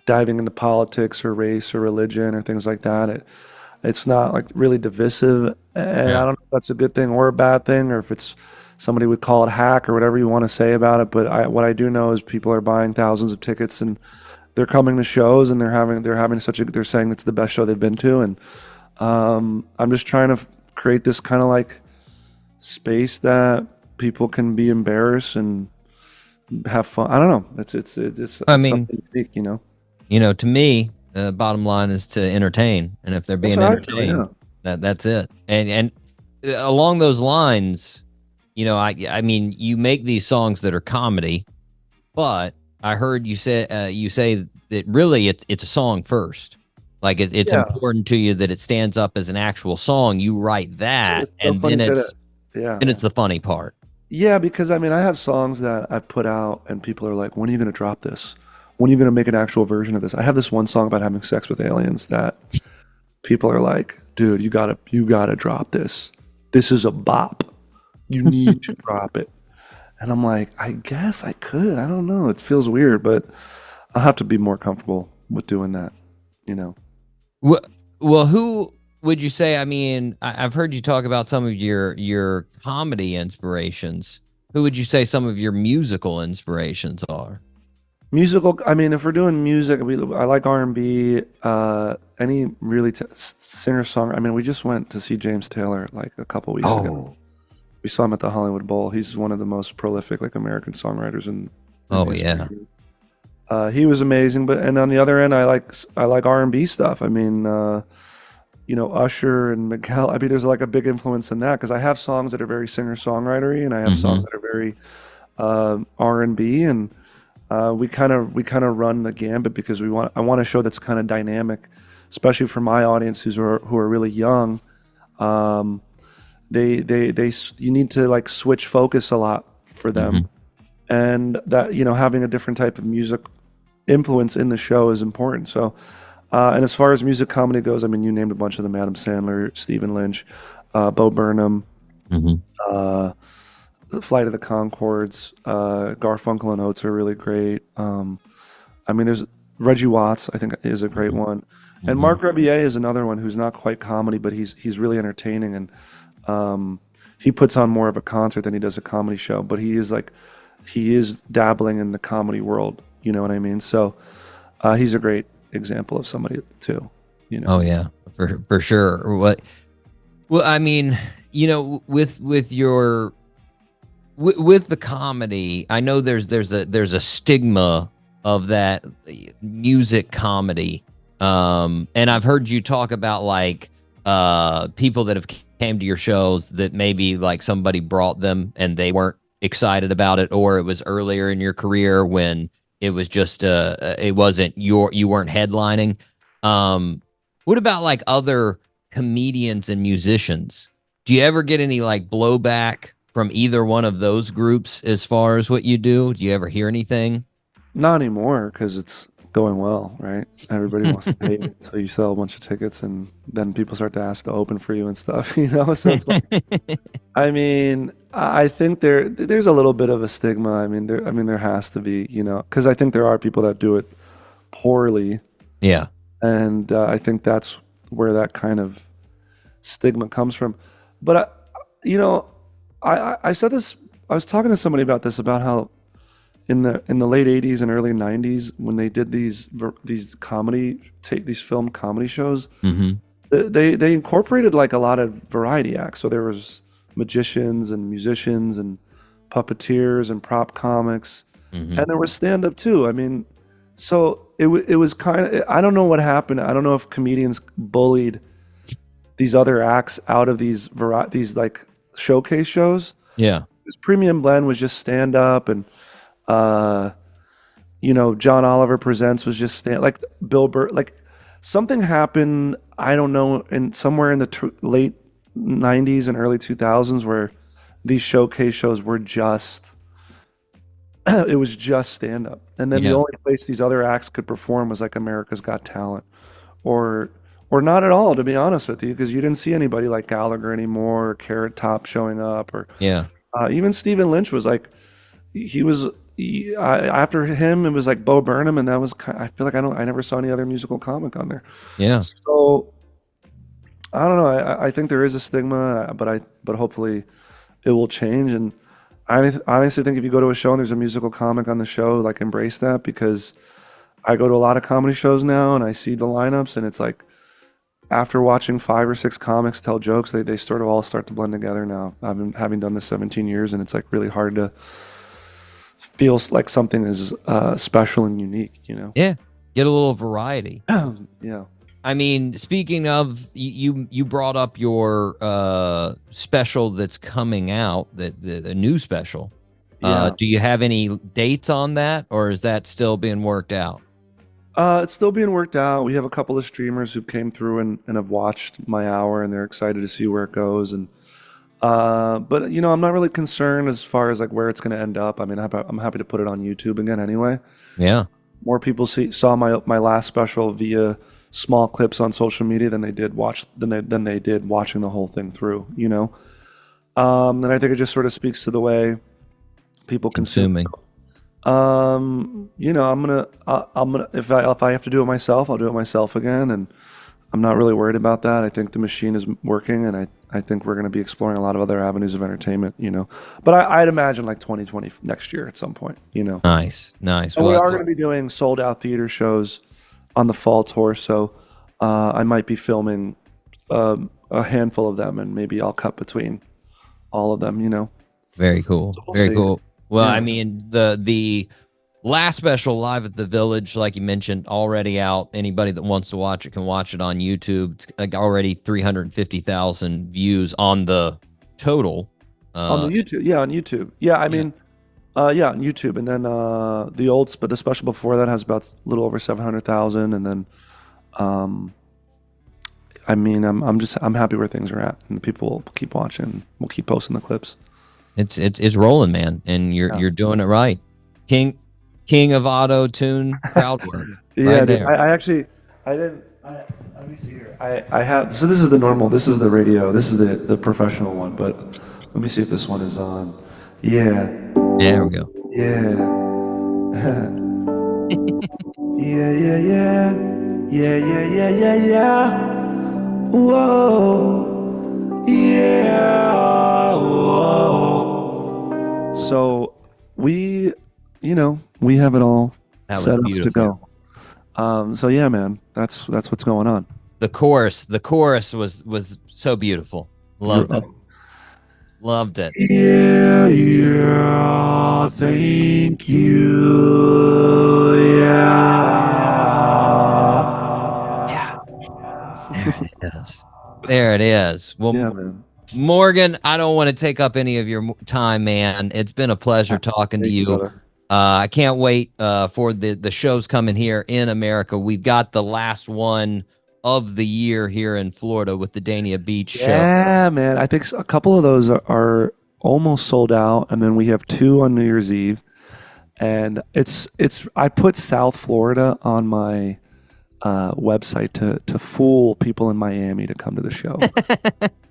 diving into politics or race or religion or things like that. It's not like really divisive, and I don't know if that's a good thing or a bad thing, or if it's somebody would call it hack or whatever you want to say about it. But what I do know is people are buying thousands of tickets, and they're coming to shows, and they're saying it's the best show they've been to. And I'm just trying to create this kind of like space that people can be embarrassed and have fun. I don't know. It's I mean, something unique, to me, the bottom line is to entertain, and if they're being entertained, that's it. And along those lines, I mean, you make these songs that are comedy, but I heard you say that really it's a song first. Like it's important to you that it stands up as an actual song. You write that, and then it's the funny part. Yeah, because I mean, I have songs that I've put out, and people are like, "When are you going to drop this? When are you going to make an actual version of this?" I have this one song about having sex with aliens that people are like, "Dude, you gotta drop this. This is a bop. You need to drop it." And I'm like, I guess I could. I don't know. It feels weird, but I'll have to be more comfortable with doing that, Well, who would you say? I mean, I've heard you talk about some of your comedy inspirations. Who would you say some of your musical inspirations are? Musical. I mean, if we're doing music, I like R&B. Any really singer song. I mean, we just went to see James Taylor like a couple weeks ago. We saw him at the Hollywood Bowl. He's one of the most prolific like American songwriters in yeah. He was amazing. And on the other end, I like R&B stuff. I mean, Usher and Miguel. I mean, there's like a big influence in that, because I have songs that are very singer-songwritery, and I have songs that are very R&B, and we kind of run the gambit because I want a show that's kind of dynamic, especially for my audience who are really young. You need to like switch focus a lot for them, and that having a different type of music influence in the show is important. So, and as far as music comedy goes, I mean, you named a bunch of them: Adam Sandler, Stephen Lynch, Bo Burnham, Flight of the Conchords, Garfunkel and Oates are really great. I mean, there's Reggie Watts, I think, is a great one, and Mark Rebier is another one who's not quite comedy, but he's really entertaining, and he puts on more of a concert than he does a comedy show. But he is dabbling in the comedy world. You know what I mean? So he's a great example of somebody too. Oh yeah, for sure. Well, I mean, with your with the comedy, I know there's a stigma of that music comedy, and I've heard you talk about like people that have came to your shows that maybe like somebody brought them and they weren't excited about it, or it was earlier in your career when it was just it wasn't you weren't headlining. What about like other comedians and musicians? Do you ever get any like blowback from either one of those groups as far as what you do? Do you ever hear anything? Not anymore, because it's going well, right? Everybody wants to pay you, so you sell a bunch of tickets, and then people start to ask to open for you and stuff, So it's like, I mean, I think there's a little bit of a stigma. I mean, there has to be, because I think there are people that do it poorly. Yeah, and I think that's where that kind of stigma comes from. But I said this. I was talking to somebody about this, about how in the late 80s and early 90s, when they did these film comedy shows, they incorporated like a lot of variety acts. So there was magicians and musicians and puppeteers and prop comics, and there was stand-up too. I mean, so it was kind of, I don't know what happened. I don't know if comedians bullied these other acts out of these like showcase shows. Yeah, this Premium Blend was just stand-up, and John Oliver Presents was just like Bill Burr. Like something happened, I don't know, somewhere in the late 90s and early 2000s, where these showcase shows were just it was just stand-up, and then the only place these other acts could perform was like America's Got Talent, or not at all, to be honest with you, because you didn't see anybody like Gallagher anymore, or Carrot Top showing up, or even Stephen Lynch was like, after him, it was like Bo Burnham, and that was I feel like I never saw any other musical comic on there. Yeah. So I don't know. I think there is a stigma, but hopefully it will change. And I honestly think if you go to a show and there's a musical comic on the show, like embrace that, because I go to a lot of comedy shows now and I see the lineups, and it's like after watching 5 or 6 comics tell jokes, they sort of all start to blend together now. I've been having done this 17 years, and it's like really hard to feels like something is special and unique, Yeah, get a little variety. Yeah. I mean, speaking of, you brought up your special that's coming out, the new special. Yeah. Do you have any dates on that, or is that still being worked out? It's still being worked out. We have a couple of streamers who've came through and have watched my hour, and they're excited to see where it goes. And but I'm not really concerned as far as like where it's going to end up. I mean, I'm happy to put it on YouTube again anyway. Yeah. More people saw my last special via small clips on social media than they did watching the whole thing through. And I think it just sort of speaks to the way people consuming. I'm gonna if I have to do it myself, I'll do it myself again, and I'm not really worried about that. I think the machine is working, and I think we're going to be exploring a lot of other avenues of entertainment, But I'd imagine like 2020 next year at some point, Nice. And we are going to be doing sold-out theater shows on the fall tour, so I might be filming a handful of them, and maybe I'll cut between all of them, Very cool. So we'll Very see. cool. Well, Yeah. I mean, the last special, Live at the Village, like you mentioned, already out. Anybody that wants to watch it can watch it on YouTube. It's like already 350,000 views on the total. On the YouTube, on YouTube. Yeah, I mean, Yeah, on YouTube, and then the special before that has about a little over 700,000, and then, I mean, I'm happy where things are at, and the people will keep watching. We'll keep posting the clips. It's rolling, man, and you're doing it right. King of auto tune crowd work. Yeah, right dude, there. let me see here. I have, so this is the normal, this is the radio, this is the professional one, but let me see if this one is on. Yeah. There we go. Yeah. yeah. Whoa. Yeah. Whoa. So we have it all That was set up beautiful. to go. So yeah, man, that's what's going on. The chorus was so beautiful. Loved it. Loved it. Yeah, thank you. Yes. There it is. Well, Yeah, man. Morgan, I don't want to take up any of your time, man. It's been a pleasure talking to Thank you, you. brother. I can't wait for the shows coming here in America. We've got the last one of the year here in Florida with the Dania Beach show. Yeah, man. I think a couple of those are almost sold out, and then we have 2 on New Year's Eve. And it's I put South Florida on my website to fool people in Miami to come to the show.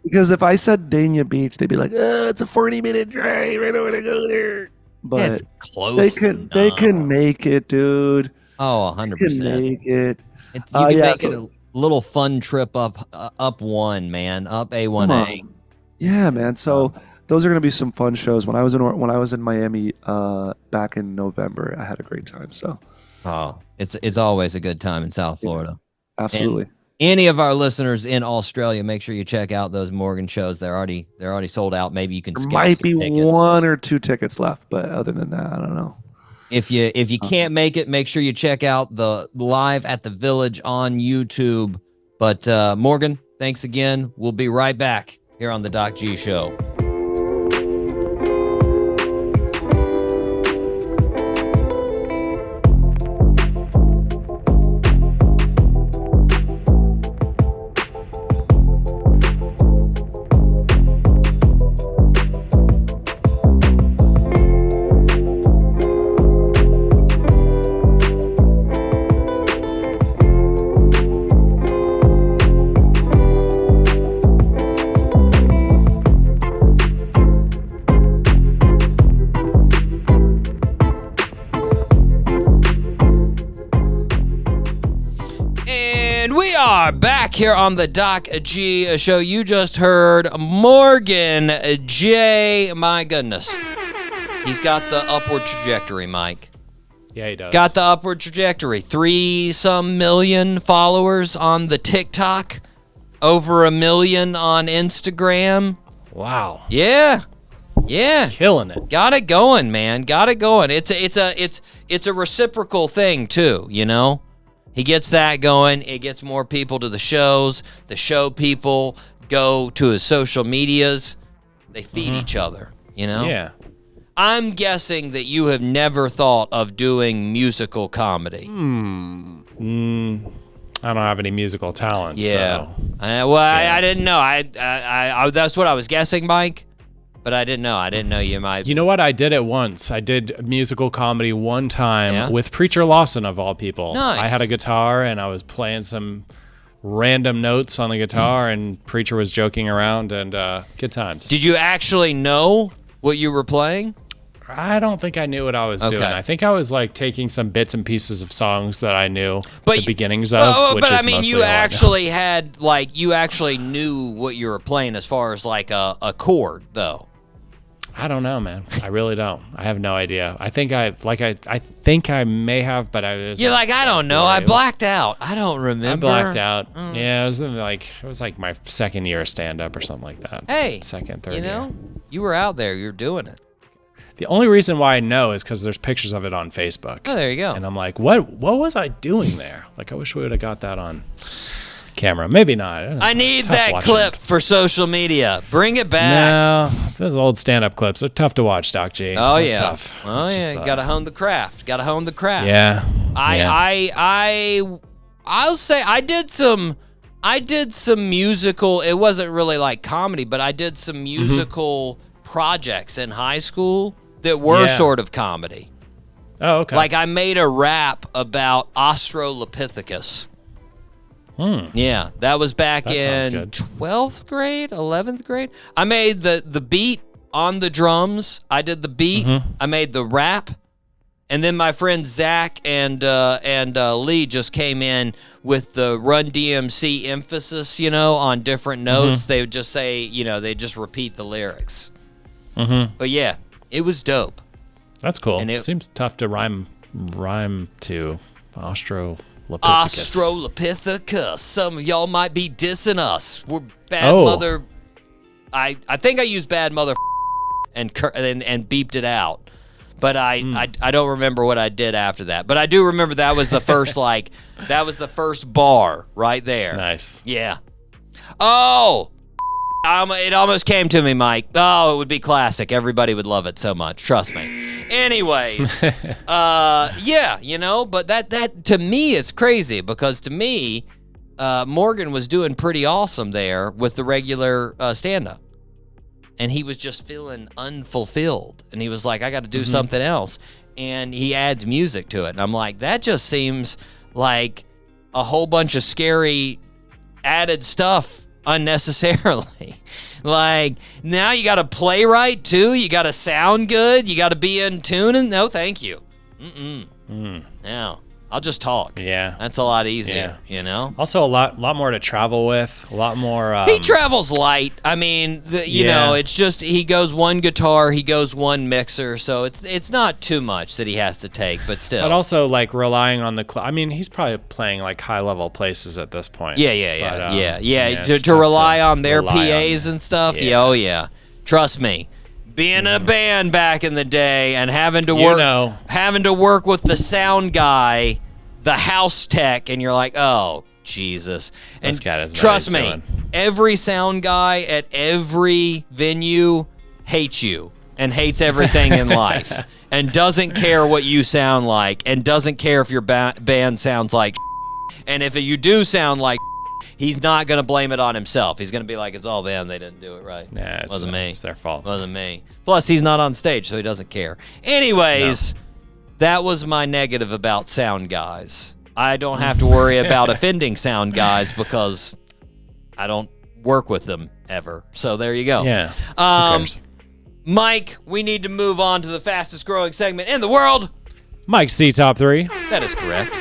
Because if I said Dania Beach, they'd be like, it's a 40-minute drive. I don't want to go there. But It's close. they can make it, dude. Oh, They 100%. can make it. You can yeah, make it a little fun trip up one, man, up Come A1A. on. Yeah, man. So those are going to be some fun shows. When I was in Miami back in November, I had a great time. So Oh, it's always a good time in South Florida. absolutely. Any of our listeners in Australia, make sure you check out those Morgan shows. They're already sold out. Maybe you can There skip might some be tickets. 1 or 2 tickets left, but other than that, I don't know. If you can't make it, make sure you check out the Live at the Village on YouTube. But Morgan, thanks again. We'll be right back here on the Doc G Show. Back here on the Doc G Show. You just heard Morgan J. My goodness. He's got the upward trajectory, Mike. Yeah, he does. Got the upward trajectory. 3-some million followers on the TikTok. Over 1 million on Instagram. Wow. Yeah. Killing it. Got it going, man. Got it going. It's a reciprocal thing too, you know? He gets that going. It gets more people to the shows. The show people go to his social medias. They feed each other, you know? Yeah. I'm guessing that you have never thought of doing musical comedy. I don't have any musical talent. Yeah. So. I didn't know. I that's what I was guessing, Mike. But I didn't know. I didn't know you might. You know what? I did it once. I did musical comedy one time Yeah? with Preacher Lawson, of all people. Nice. I had a guitar and I was playing some random notes on the guitar, and Preacher was joking around, and good times. Did you actually know what you were playing? I don't think I knew what I was doing. I think I was like taking some bits and pieces of songs that I knew the beginnings of. Which But is I mean, mostly you all I know. actually had you actually knew what you were playing as far as like a chord, though. I don't know, man. I really don't. I have no idea. I think I think I may have, but I was. You're like, I don't know. I blacked out. I don't remember. I blacked out. Yeah, it was like my second year stand up or something like that. Hey, second, third you know, year. you were out there. You're doing it. The only reason why I know is because there's pictures of it on Facebook. Oh, there you go. And I'm like, what was I doing there? Like, I wish we would have got that on camera. Maybe not. I need Tough that watching. clip for social media. Bring it back. No, those old stand-up clips are tough to watch, Doc G. Oh They're yeah. tough. Oh Just, yeah. Gotta hone the craft. Yeah. I'll say I did some musical. It wasn't really like comedy, but I did some musical projects in high school that were Yeah. sort of comedy. Oh, okay. Like I made a rap about Australopithecus. Yeah, that was back That sounds in good. 12th grade, 11th grade. I made the beat on the drums. I did the beat. I made the rap. And then my friends Zach and Lee just came in with the Run DMC emphasis, on different notes. They would just say, they just repeat the lyrics. But yeah, it was dope. That's cool. and It seems tough to rhyme to Australopithecus. Australopithecus. Some of y'all might be dissing us. We're bad Oh. mother. I think I used bad mother and beeped it out. But I don't remember what I did after that. But I do remember that was the first that was the first bar right there. Nice. Yeah. Oh, it almost came to me, Mike. Oh, it would be classic. Everybody would love it so much. Trust me. Anyways, yeah, but that to me it's crazy because to me, Morgan was doing pretty awesome there with the regular stand-up. And he was just feeling unfulfilled. And he was like, I got to do something else. And he adds music to it. And I'm like, that just seems like a whole bunch of scary added stuff unnecessarily. Like, now you got to play right, too. You got to sound good. You got to be in tune. And no, thank you. No. I'll just talk. Yeah. That's a lot easier, Also, a lot more to travel with. A lot more. He travels light. I mean, it's just he goes one guitar, he goes one mixer, so it's not too much that he has to take, but still. But also, relying on the. I mean, he's probably playing high level places at this point. Yeah. But, To rely on their rely PAs and stuff. Yeah. Oh yeah. Trust me. Being in a band back in the day and having to work with the sound guy, the house tech, and you're like, oh Jesus. And This guy doesn't know trust what me, he's doing. every sound guy at every venue hates you and hates everything in life and doesn't care what you sound like and doesn't care if your band sounds like and if you do sound like he's not going to blame it on himself. He's going to be like, it's all them. They didn't do it right. Nah, Wasn't me. It's their fault. Wasn't me. Plus, he's not on stage, so he doesn't care. Anyways, that was my negative about sound guys. I don't have to worry about offending sound guys because I don't work with them ever. So there you go. Yeah. Who cares? Mike, we need to move on to the fastest growing segment in the world. Mike C. Top 3. That is correct.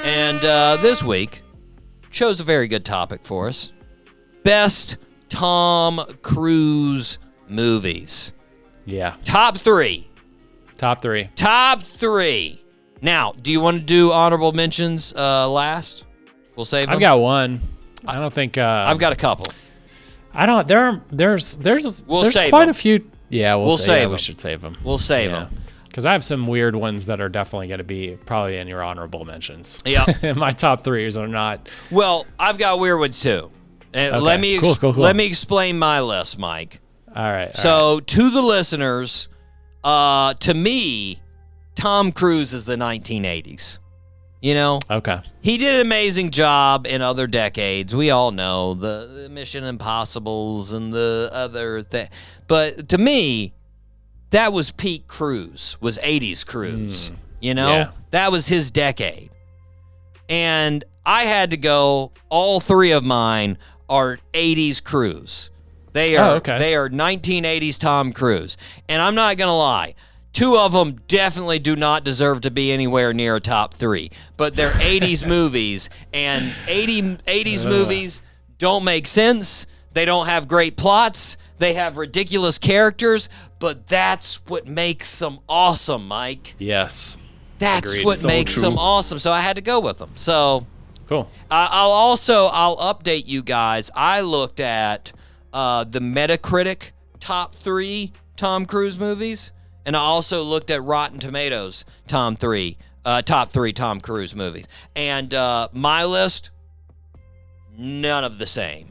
And this week, chose a very good topic for us. Best Tom Cruise movies. Yeah. Top 3. Top 3. Top 3. Now, do you want to do honorable mentions last? We'll save them. I've got one. I don't think. I've got a couple. I don't. There's We'll save quite them. a few. Yeah, We'll save them. We should save them. We'll save them. Because I have some weird ones that are definitely going to be probably in your honorable mentions. Yeah. My top 3s are not. Well, I've got weird ones too. And Okay. let me Cool. let me explain my list, Mike. All right. So, to the listeners, to me, Tom Cruise is the 1980s. Okay. He did an amazing job in other decades. We all know the Mission Impossibles and the other thing. But to me, that was peak Cruise, was 80s Cruise. Yeah. That was his decade. And I had to go, all 3 of mine are 80s Cruise. They are They are 1980s Tom Cruise. And I'm not going to lie. 2 of them definitely do not deserve to be anywhere near a top 3. But they're 80s movies, and 80s movies don't make sense. They don't have great plots. They have ridiculous characters, but that's what makes them awesome, Mike. Yes. That's Agreed. what So makes true. them awesome. So I had to go with them. So Cool. I'll update you guys. I looked at the Metacritic top 3 Tom Cruise movies, and I also looked at Rotten Tomatoes top 3 Tom Cruise movies. And my list, none of the same.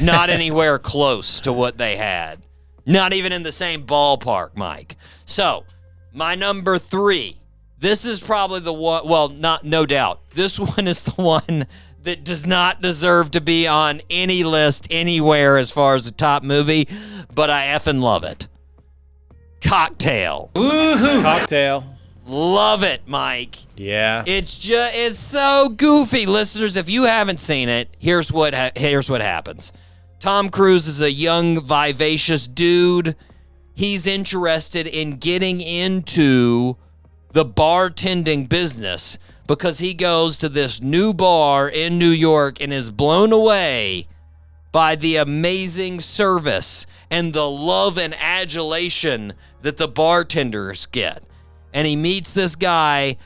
Not anywhere close to what they had. Not even in the same ballpark, Mike. So, my number 3. This is probably the one, well, no doubt. This one is the one that does not deserve to be on any list anywhere as far as the top movie, but I effing love it. Cocktail. Woohoo! Cocktail. Love it, Mike. Yeah. It's so goofy. Listeners, if you haven't seen it, here's what happens. Tom Cruise is a young, vivacious dude. He's interested in getting into the bartending business because he goes to this new bar in New York and is blown away by the amazing service and the love and adulation that the bartenders get. And he meets this guy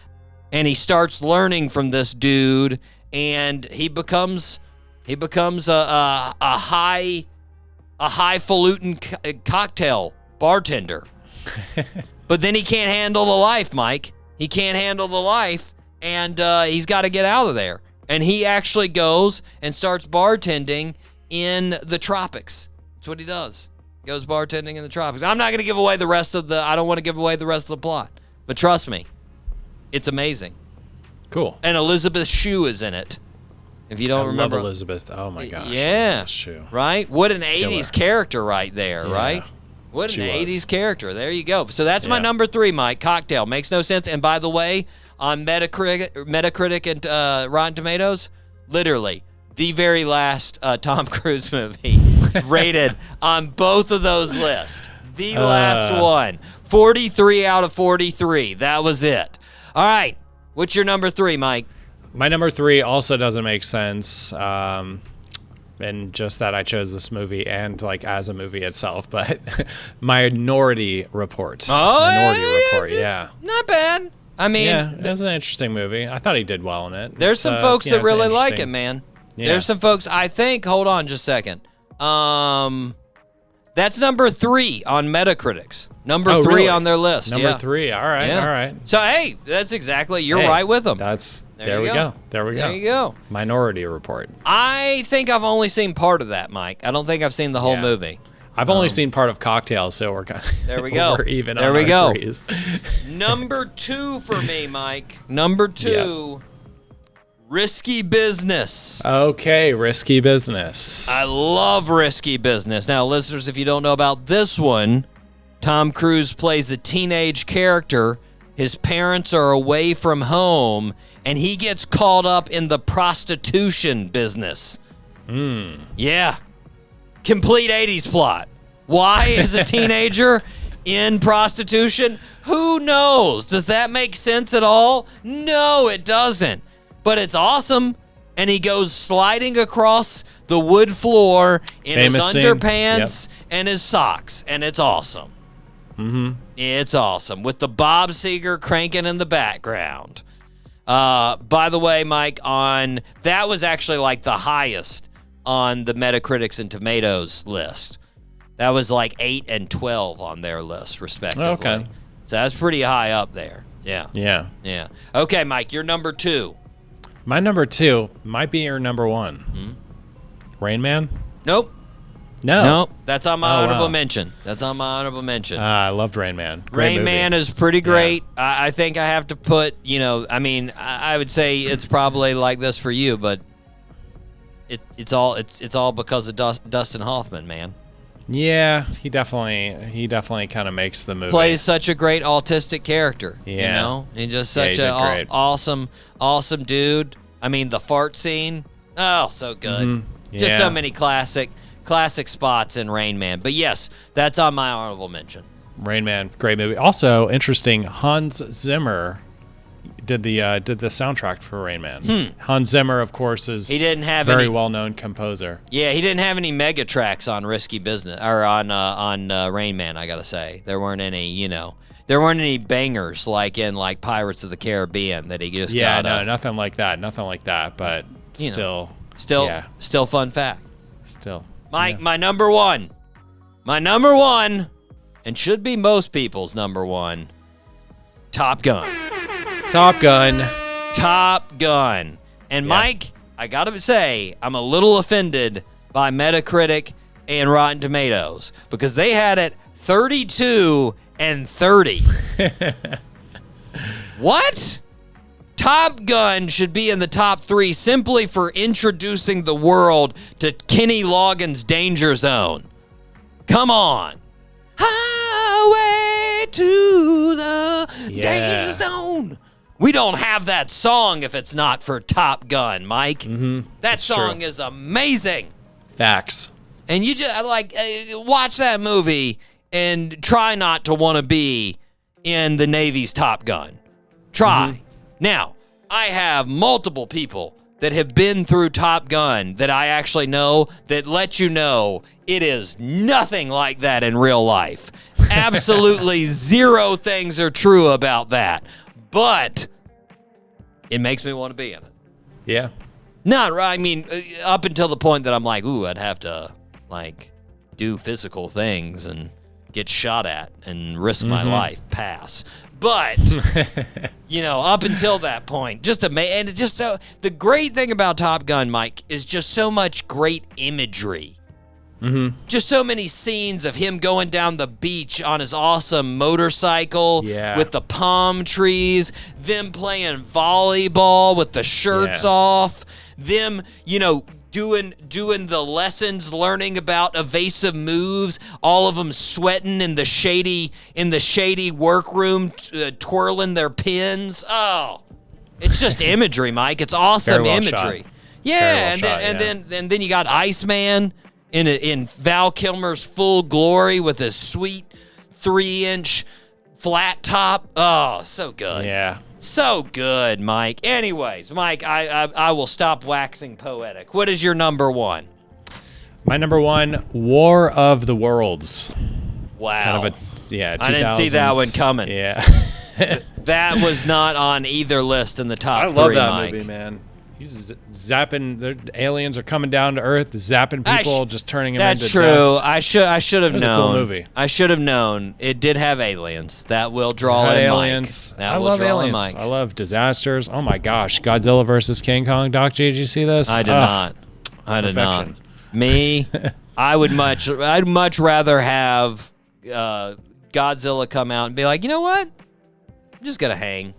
and he starts learning from this dude, and he becomes a highfalutin cocktail bartender. But then he can't handle the life, Mike. He can't handle the life, and he's got to get out of there. And he actually goes and starts bartending in the tropics. That's what he does. He goes bartending in the tropics. I'm not going to give away the rest of I don't want to give away the rest of the plot. But trust me, it's amazing. Cool. And Elizabeth Shue is in it. If you don't remember. Love Elizabeth. Oh, my gosh. Yeah. Elizabeth Shue. Right? What an Killer. 80s character right there, Yeah. right? What an She 80s was. character. There you go. So that's my Yeah. number 3, Mike. Cocktail. Makes no sense. And by the way, on Metacritic and Rotten Tomatoes, literally the very last Tom Cruise movie rated on both of those lists. The last one. 43 out of 43. That was it. All right. What's your number 3, Mike? My number 3 also doesn't make sense. And just that I chose this movie and like as a movie itself, but Minority Report. Oh, Minority Report, yeah. Not bad. I mean, Yeah, it was an interesting movie. I thought he did well in it. there's some folks that really like it, man. Yeah. There's some folks, I think, hold on just a second. That's number 3 on Metacritic's. Number 3 really? on their list. Number yeah. 3. All right, Yeah. all right. So, hey, that's exactly, you're Hey, right with them. There we go. There we go. There you go. Minority Report. I think I've only seen part of that, Mike. I don't think I've seen the whole Yeah. movie. I've only seen part of Cocktail, so we're kind of There we go. We're even There on we our go. threes. Number 2 for me, Mike. Number 2, Risky Business. Okay, Risky Business. I love Risky Business. Now, listeners, if you don't know about this one, Tom Cruise plays a teenage character. His parents are away from home, and he gets caught up in the prostitution business. Yeah. Complete 80s plot. Why is a teenager in prostitution? Who knows? Does that make sense at all? No, it doesn't. But it's awesome. And he goes sliding across the wood floor in Famous his scene. underpants and his socks. And it's awesome. Mm-hmm. It's awesome. With the Bob Seger cranking in the background. By the way, Mike, that was actually like the highest on the Metacritics and Tomatoes list. That was like 8 and 12 on their list, respectively. Okay. So that's pretty high up there. Yeah. Yeah. Yeah. Okay, Mike, you're number 2. My number 2 might be your number 1. Rain Man? Nope. No. Nope. That's on my honorable wow. mention. That's on my honorable mention. I loved Rain Man. Great Rain movie. Man is pretty great. I think I have to put, I would say it's probably like this for you, but it's all because of Dustin Hoffman, man. Yeah, he definitely kind of makes the movie. Plays such a great autistic character. Yeah. You know? He's just Yeah, such he did a great. awesome dude. I mean, the fart scene. Oh, so good. Mm-hmm. Just so Yeah. many classic spots in Rain Man. But yes, that's on my honorable mention. Rain Man, great movie. Also interesting, Hans Zimmer did the soundtrack for Rain Man. Hans Zimmer, of course, is He didn't have very any well-known composer. Yeah, he didn't have any mega tracks on Risky Business or on Rain Man, I got to say. There weren't any, there weren't any bangers like in like Pirates of the Caribbean that he just Yeah, got. no, nothing like that. But You know, still, yeah, still fun fact. still. Mike, my number 1. My number 1, and should be most people's number 1, Top Gun. Top Gun. Top Gun. And Yeah. Mike, I gotta say, I'm a little offended by Metacritic and Rotten Tomatoes because they had it 32 and 30. What? Top Gun should be in the top 3 simply for introducing the world to Kenny Loggins' Danger Zone. Come on. Highway to the Danger Zone. We don't have that song if it's not for Top Gun, Mike. That That's song true. is amazing. Facts. And you just watch that movie and try not to want to be in the Navy's Top Gun. Try. Now, I have multiple people that have been through Top Gun that I actually know that let you know it is nothing like that in real life. Absolutely zero things are true about that. But it makes me want to be in it. Yeah. Not right. I mean, up until the point that I'm like, ooh, I'd have to, do physical things and get shot at and risk my life. Pass. But, up until that point, the great thing about Top Gun, Mike, is just so much great imagery. Just so many scenes of him going down the beach on his awesome motorcycle with the palm trees, them playing volleyball with the shirts off, them, doing the lessons, learning about evasive moves, all of them sweating in the shady workroom, twirling their pins. Oh, it's just imagery, Mike. It's awesome Very well imagery. shot. Yeah, Very well and then you got Iceman in Val Kilmer's full glory with a sweet 3-inch flat top. Oh, so good. Yeah. So good, Mike. Anyways, Mike, I will stop waxing poetic. What is your number one? My number one, War of the Worlds. Wow. Kind of I didn't see that one coming. Yeah. That was not on either list in the top I love three, that Mike. movie, man. He's zapping. The aliens are coming down to Earth, zapping people, just turning them That's into true. dust. I should have It was a known. cool movie. I should have known. It did have aliens. That will draw Had in aliens. Mike. That I will love draw in aliens. Mike. I love disasters. Oh my gosh, Godzilla versus King Kong. Doc G, did you see this? I did not. I did not. perfection. Me, I'd much rather have Godzilla come out and be like, you know what? I'm just gonna hang.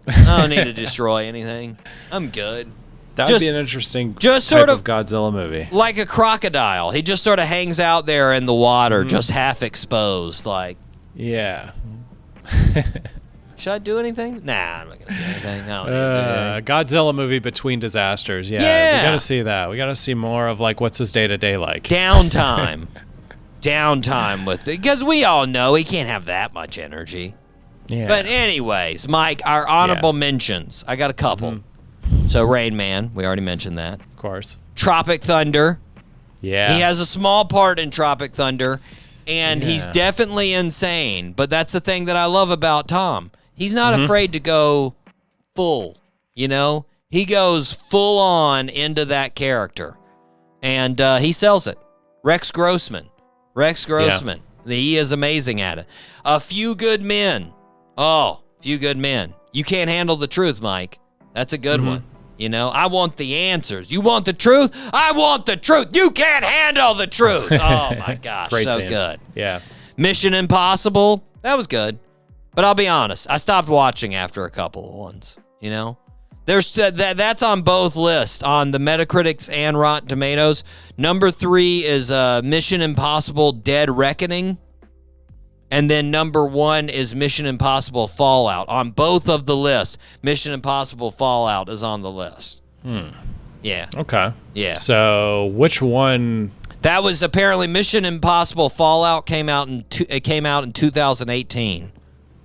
I don't need to destroy anything. I'm good. That would be an interesting just type sort of Godzilla movie. Like a crocodile. He just sort of hangs out there in the water, just half exposed. Like, Yeah. should I do anything? Nah, I'm not gonna do anything. I don't need to do anything. Godzilla movie between disasters. Yeah, Yeah. we gotta see that. We gotta see more of what's his day to day like. Downtime. Downtime with it. Because we all know he can't have that much energy. Yeah. But anyways, Mike, our honorable mentions. I got a couple. So Rain Man, we already mentioned that. Of course. Tropic Thunder. Yeah. He has a small part in Tropic Thunder, and he's Yeah. definitely insane. But that's the thing that I love about Tom. He's not afraid to go full, He goes full on into that character, and he sells it. Rex Grossman. He is amazing at it. A Few Good Men. Oh, Few Good Men. You can't handle the truth, Mike. That's a good one. I want the answers. You want the truth? I want the truth. You can't handle the truth. Oh, my gosh. Great so scene. good. Yeah. Mission Impossible. That was good. But I'll be honest. I stopped watching after a couple of ones. There's that's on both lists, on the Metacritics and Rotten Tomatoes. Number 3 is Mission Impossible Dead Reckoning. And then number 1 is Mission Impossible Fallout. On both of the lists, Mission Impossible Fallout is on the list. Yeah. Okay. Yeah. So which one? That was apparently Mission Impossible Fallout came out in 2018.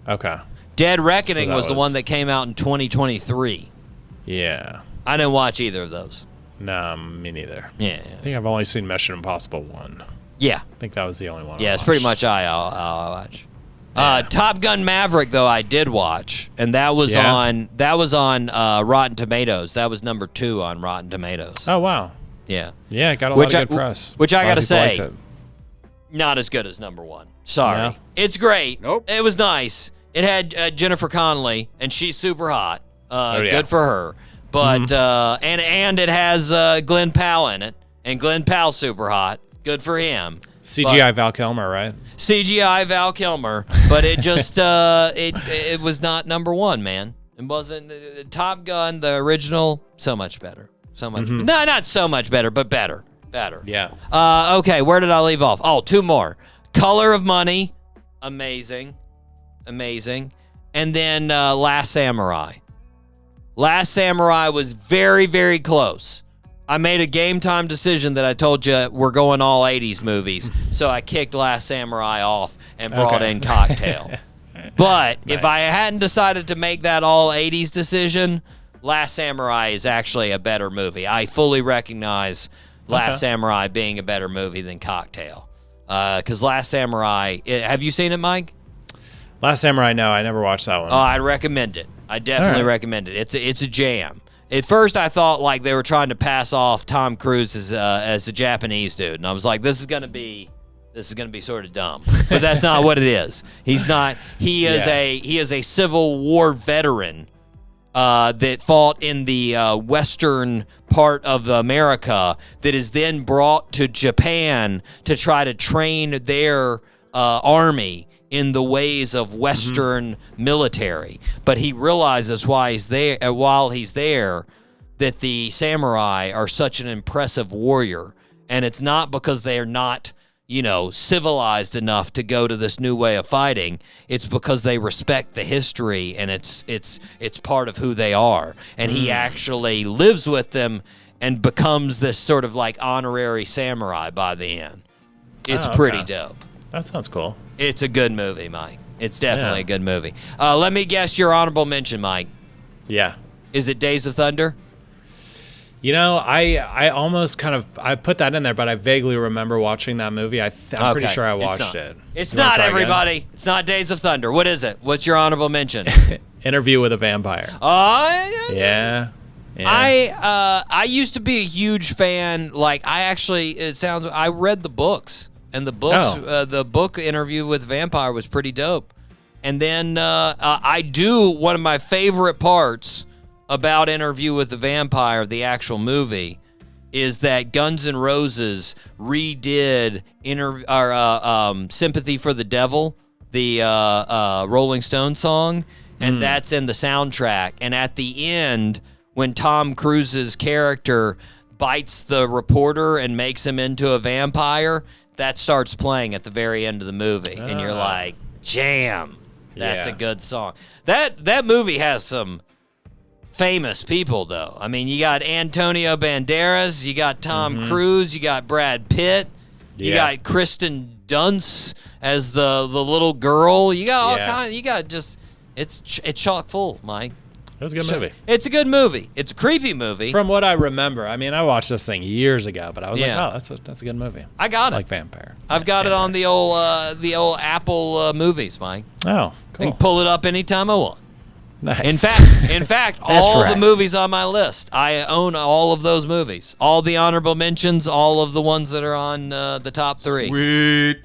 Okay. Dead Reckoning So that was the one that came out in 2023. Yeah. I didn't watch either of those. Nah, me neither. Yeah. I think I've only seen Mission Impossible 1. Yeah. I think that was the only one. Yeah, I it's pretty watched. much I'll watch. Top Gun Maverick, though, I did watch, and that was on Rotten Tomatoes. That was number 2 on Rotten Tomatoes. Oh wow. Yeah. Yeah, it got a lot of good press. Which I A lot gotta of people liked say, it. not as good as number 1. Sorry. No? It's great. Nope. It was nice. It had Jennifer Connelly, and she's super hot. yeah. Good for her. But and it has Glenn Powell in it, and Glenn Powell's super hot. Good for him. CGI Val Kilmer, right? CGI Val Kilmer, but it just it was not number one, man. It wasn't Top Gun, the original, so much better. So much. No, not so much better, but better. Yeah. Okay, where did I leave off? Oh, two more. Color of Money, amazing. And then Last Samurai. Last Samurai was very, very close. I made a game time decision that I told you we're going all 80s movies, so I kicked Last Samurai off and brought in Cocktail. But if I hadn't decided to make that all 80s decision, Last Samurai is actually a better movie. I fully recognize Last Samurai being a better movie than Cocktail. Because Last Samurai, have you seen it, Mike? Last Samurai, no, I never watched that one. Oh, I'd recommend it. I definitely recommend it. It's a jam. At first, I thought like they were trying to pass off Tom Cruise as a Japanese dude, and I was like, this is gonna be sort of dumb. But that's not what it is. He's not. He is a Civil War veteran that fought in the western part of America that is then brought to Japan to try to train their army in the ways of Western military. But he realizes while he's there that the samurai are such an impressive warrior, and it's not because they are not, civilized enough to go to this new way of fighting. It's because they respect the history, and it's part of who they are. And he actually lives with them and becomes this sort of like honorary samurai by the end. It's pretty dope. That sounds cool. It's a good movie, Mike. It's definitely a good movie. Let me guess your honorable mention, Mike. Yeah. Is it Days of Thunder? I almost I put that in there, but I vaguely remember watching that movie. I'm pretty sure I watched it. It's not, everybody. Again? It's not Days of Thunder. What is it? What's your honorable mention? Interview with a Vampire. Yeah. I used to be a huge fan. Like I read the books. And the books, the book Interview with Vampire was pretty dope. And then one of my favorite parts about Interview with the Vampire, the actual movie, is that Guns N' Roses redid Sympathy for the Devil, the Rolling Stone song, and that's in the soundtrack. And at the end, when Tom Cruise's character bites the reporter and makes him into a vampire, that starts playing at the very end of the movie, and you're like, jam. That's a good song. That movie has some famous people, though. I mean, you got Antonio Banderas, you got Tom Cruise, you got Brad Pitt, you got Kristen Dunst as the little girl. You got all kinds. You got just it's chock full, Mike. It was a good movie. It's a good movie. It's a creepy movie. From what I remember, I mean, I watched this thing years ago, but I was like, oh, that's a good movie. I got it. Like Vampire. I've got it on the old Apple movies, Mike. Oh, cool. I can pull it up anytime I want. Nice. In fact, all the movies on my list, I own all of those movies. All the honorable mentions, all of the ones that are on the top 3. Sweet.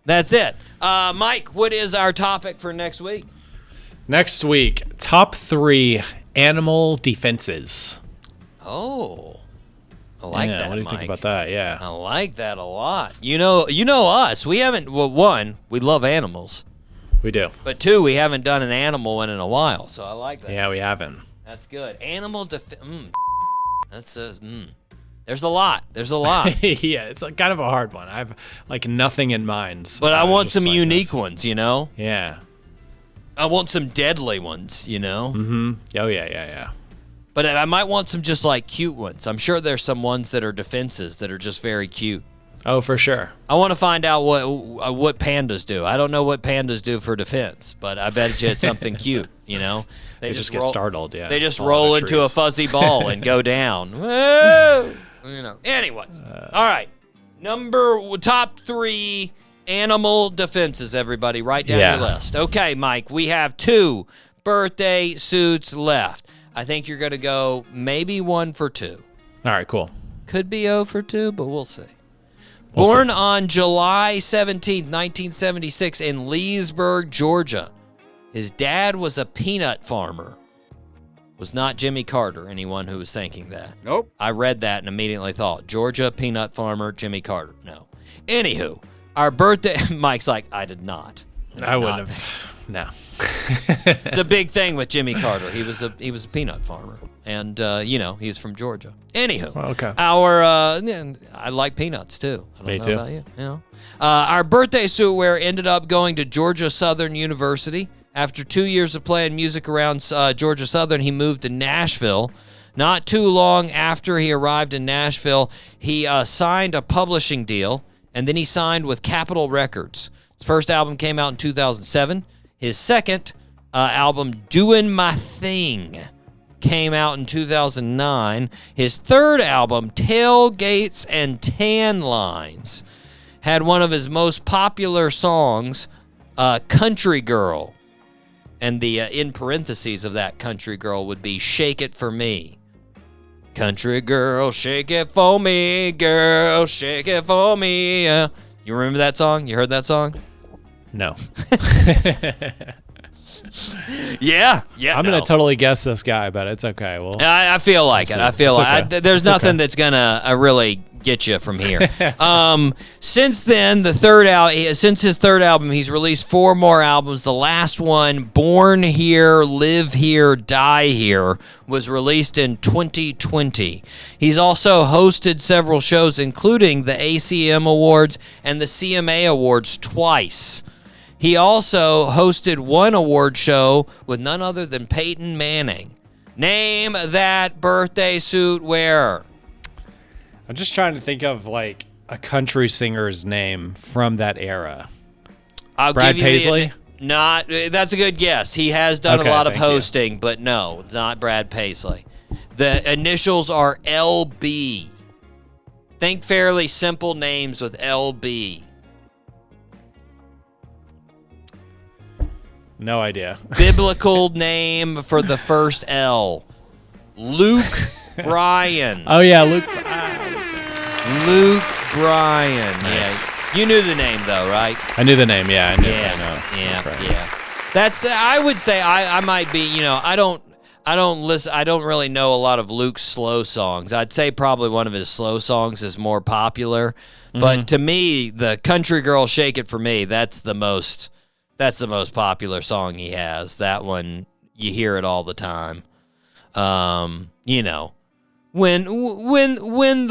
That's it. Mike, what is our topic for next week? Next week, top 3 animal defenses. Oh, I like that, What do you Mike. think about that? Yeah. I like that a lot. You know us. We haven't, one, we love animals. We do. But 2, we haven't done an animal one in a while, so I like that. Yeah, we haven't. That's good. Animal defense. There's a lot. Yeah, it's kind of a hard one. I have nothing in mind. But I want some unique ones, Yeah. I want some deadly ones, Mm-hmm. Oh, yeah. But I might want some just cute ones. I'm sure there's some ones that are defenses that are just very cute. Oh, for sure. I want to find out what pandas do. I don't know what pandas do for defense, but I bet you it's something cute, They just get startled, yeah. They just roll into a fuzzy ball and go down. Whoa! Anyways. All right. Top 3 animal defenses, everybody. Write down your list. Okay, Mike, we have 2 birthday suits left. I think you're going to go maybe 1 for 2. All right, cool. Could be 0 for 2, but we'll see. Born on July 17th, 1976 in Leesburg, Georgia. His dad was a peanut farmer. was not Jimmy Carter, anyone who was thinking that. Nope. I read that and immediately thought, Georgia, peanut farmer, Jimmy Carter. No. Anywho, our birthday, Mike's like, I did not. I wouldn't have. No. It's a big thing with Jimmy Carter. He was a peanut farmer, and he was from Georgia. Anywho, Well, okay. I like peanuts too. I don't Me know too. about you. Our birthday suit wear ended up going to Georgia Southern University. After 2 years of playing music around Georgia Southern, he moved to Nashville. Not too long after he arrived in Nashville, he signed a publishing deal, and then he signed with Capitol Records. His first album came out in 2007. His second album, Doin' My Thing, came out in 2009. His third album, Tailgates and Tan Lines, had one of his most popular songs, Country Girl. And the in parentheses of that Country Girl would be Shake It For Me. Country girl, shake it for me, girl, shake it for me. You remember that song? You heard that song? No. Yeah. I'm going to totally guess this guy, but it's okay. Well, I feel like it. I feel It's like okay. there's nothing that's gonna really get you from here. Since then, since his third album, he's released 4 more albums. The last one, Born Here, Live Here, Die Here, was released in 2020. He's also hosted several shows, including the ACM Awards and the CMA Awards twice. He also hosted one award show with none other than Peyton Manning. Name that birthday suit wearer. I'm just trying to think of like a country singer's name from that era. Brad Paisley? That's a good guess. He has done Okay, a lot of thank you. hosting, but no, it's not Brad Paisley. The initials are LB. Think fairly simple names with LB. No idea. Biblical name for the first L. Luke Bryan. Oh yeah, Luke. Luke Bryan. Nice. Yeah. You knew the name though, right? I knew the name. Yeah, I knew. Yeah. I know. Yeah. Yeah. That's I would say I might be, I don't listen. I don't really know a lot of Luke's slow songs. I'd say probably one of his slow songs is more popular. But to me, the Country Girl Shake It For Me, that's the most popular song he has. That one, you hear it all the time. When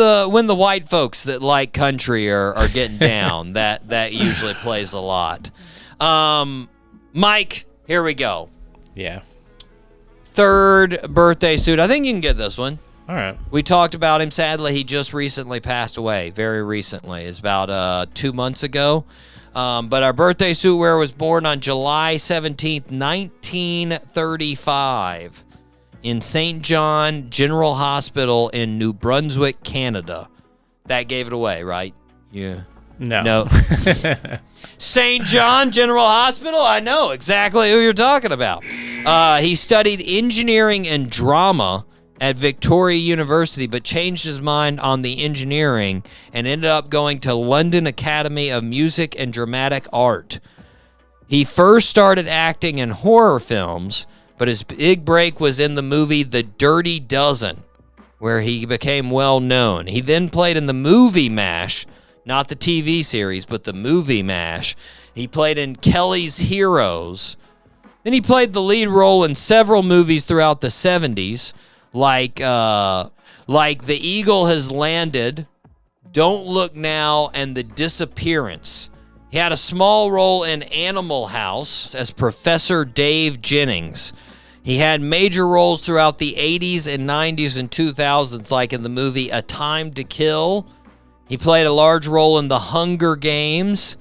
the white folks that like country are getting down, that usually plays a lot. Mike, here we go. Yeah. Third birthday suit. I think you can get this one. All right. We talked about him. Sadly, he just recently passed away. Very recently. It's about 2 months ago. But our birthday suit wearer was born on July 17th, 1935 in St. John General Hospital in New Brunswick, Canada. That gave it away, right? Yeah. No. St. John General Hospital? I know exactly who you're talking about. He studied engineering and drama at Victoria University, but changed his mind on the engineering and ended up going to London Academy of Music and Dramatic Art. He first started acting in horror films, but his big break was in the movie The Dirty Dozen, where he became well known. He then played in the movie MASH, not the TV series, but the movie MASH. He played in Kelly's Heroes. Then he played the lead role in several movies throughout the 70s, like The Eagle Has Landed, Don't Look Now, and The Disappearance. He had a small role in Animal House as Professor Dave Jennings. He had major roles throughout the 80s and 90s and 2000s, like in the movie A Time to Kill. He played a large role in The Hunger Games.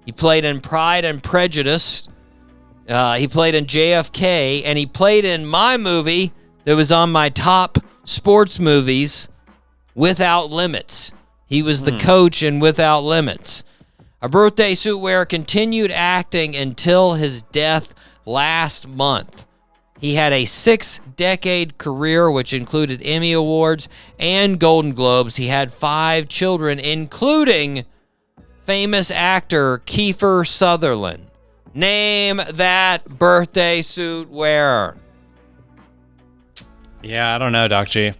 He played in Pride and Prejudice. He played in JFK, and he played in my movie that was on my top sports movies, Without Limits. He was the coach in Without Limits. A birthday suit wearer continued acting until his death last month. He had a 6-decade career, which included Emmy Awards and Golden Globes. He had 5 children, including famous actor Kiefer Sutherland. Name that birthday suit wearer. Yeah, I don't know, Doc G.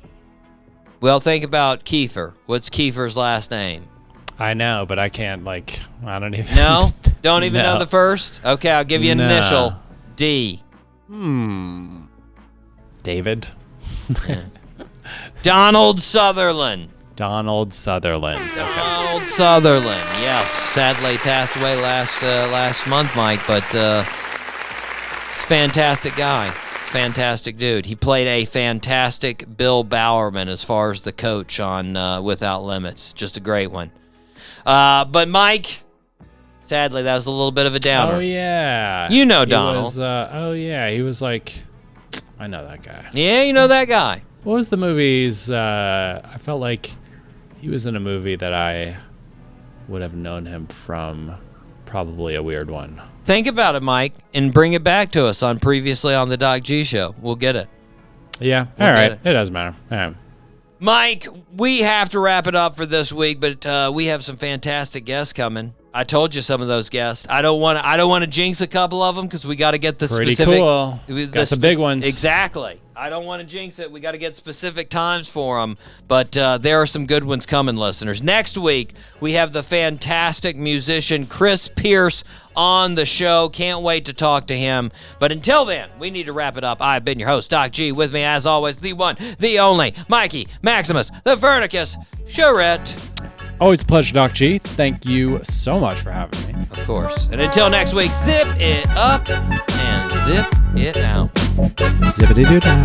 Well, think about Kiefer. What's Kiefer's last name? I know, but I can't, I don't even... No? Don't even No. know the first? Okay, I'll give you an No. initial. D. David? Donald Sutherland. Donald Sutherland. Okay. Donald Sutherland. Yes, sadly passed away last month, Mike, but he's a fantastic guy. Fantastic dude. He played a fantastic Bill Bowerman as far as the coach on Without Limits. Just a great one. But Mike, sadly, that was a little bit of a downer. Oh, yeah. You know He Donald. was, he was I know that guy. Yeah, you know that guy. What was the movies? I felt like he was in a movie that I would have known him from. Probably a weird one. Think about it, Mike, and bring it back to us on Previously on the Doc G Show. We'll get it. Yeah. We'll All get right. it. It doesn't matter. Yeah. Mike, we have to wrap it up for this week, but we have some fantastic guests coming. I told you some of those guests. I don't want to jinx a couple of them because we got to get the Pretty specific. cool. Got some big ones. Exactly. I don't want to jinx it. We got to get specific times for them, but there are some good ones coming, listeners. Next week we have the fantastic musician Chris Pierce on the show. Can't wait to talk to him. But until then, we need to wrap it up. I've been your host, Doc G. With me, as always, the one, the only, Mikey Maximus, the Vernicus Charette. Always a pleasure, Doc G. Thank you so much for having me. Of course. And until next week, zip it up and zip it out. Zippity-doo-dah.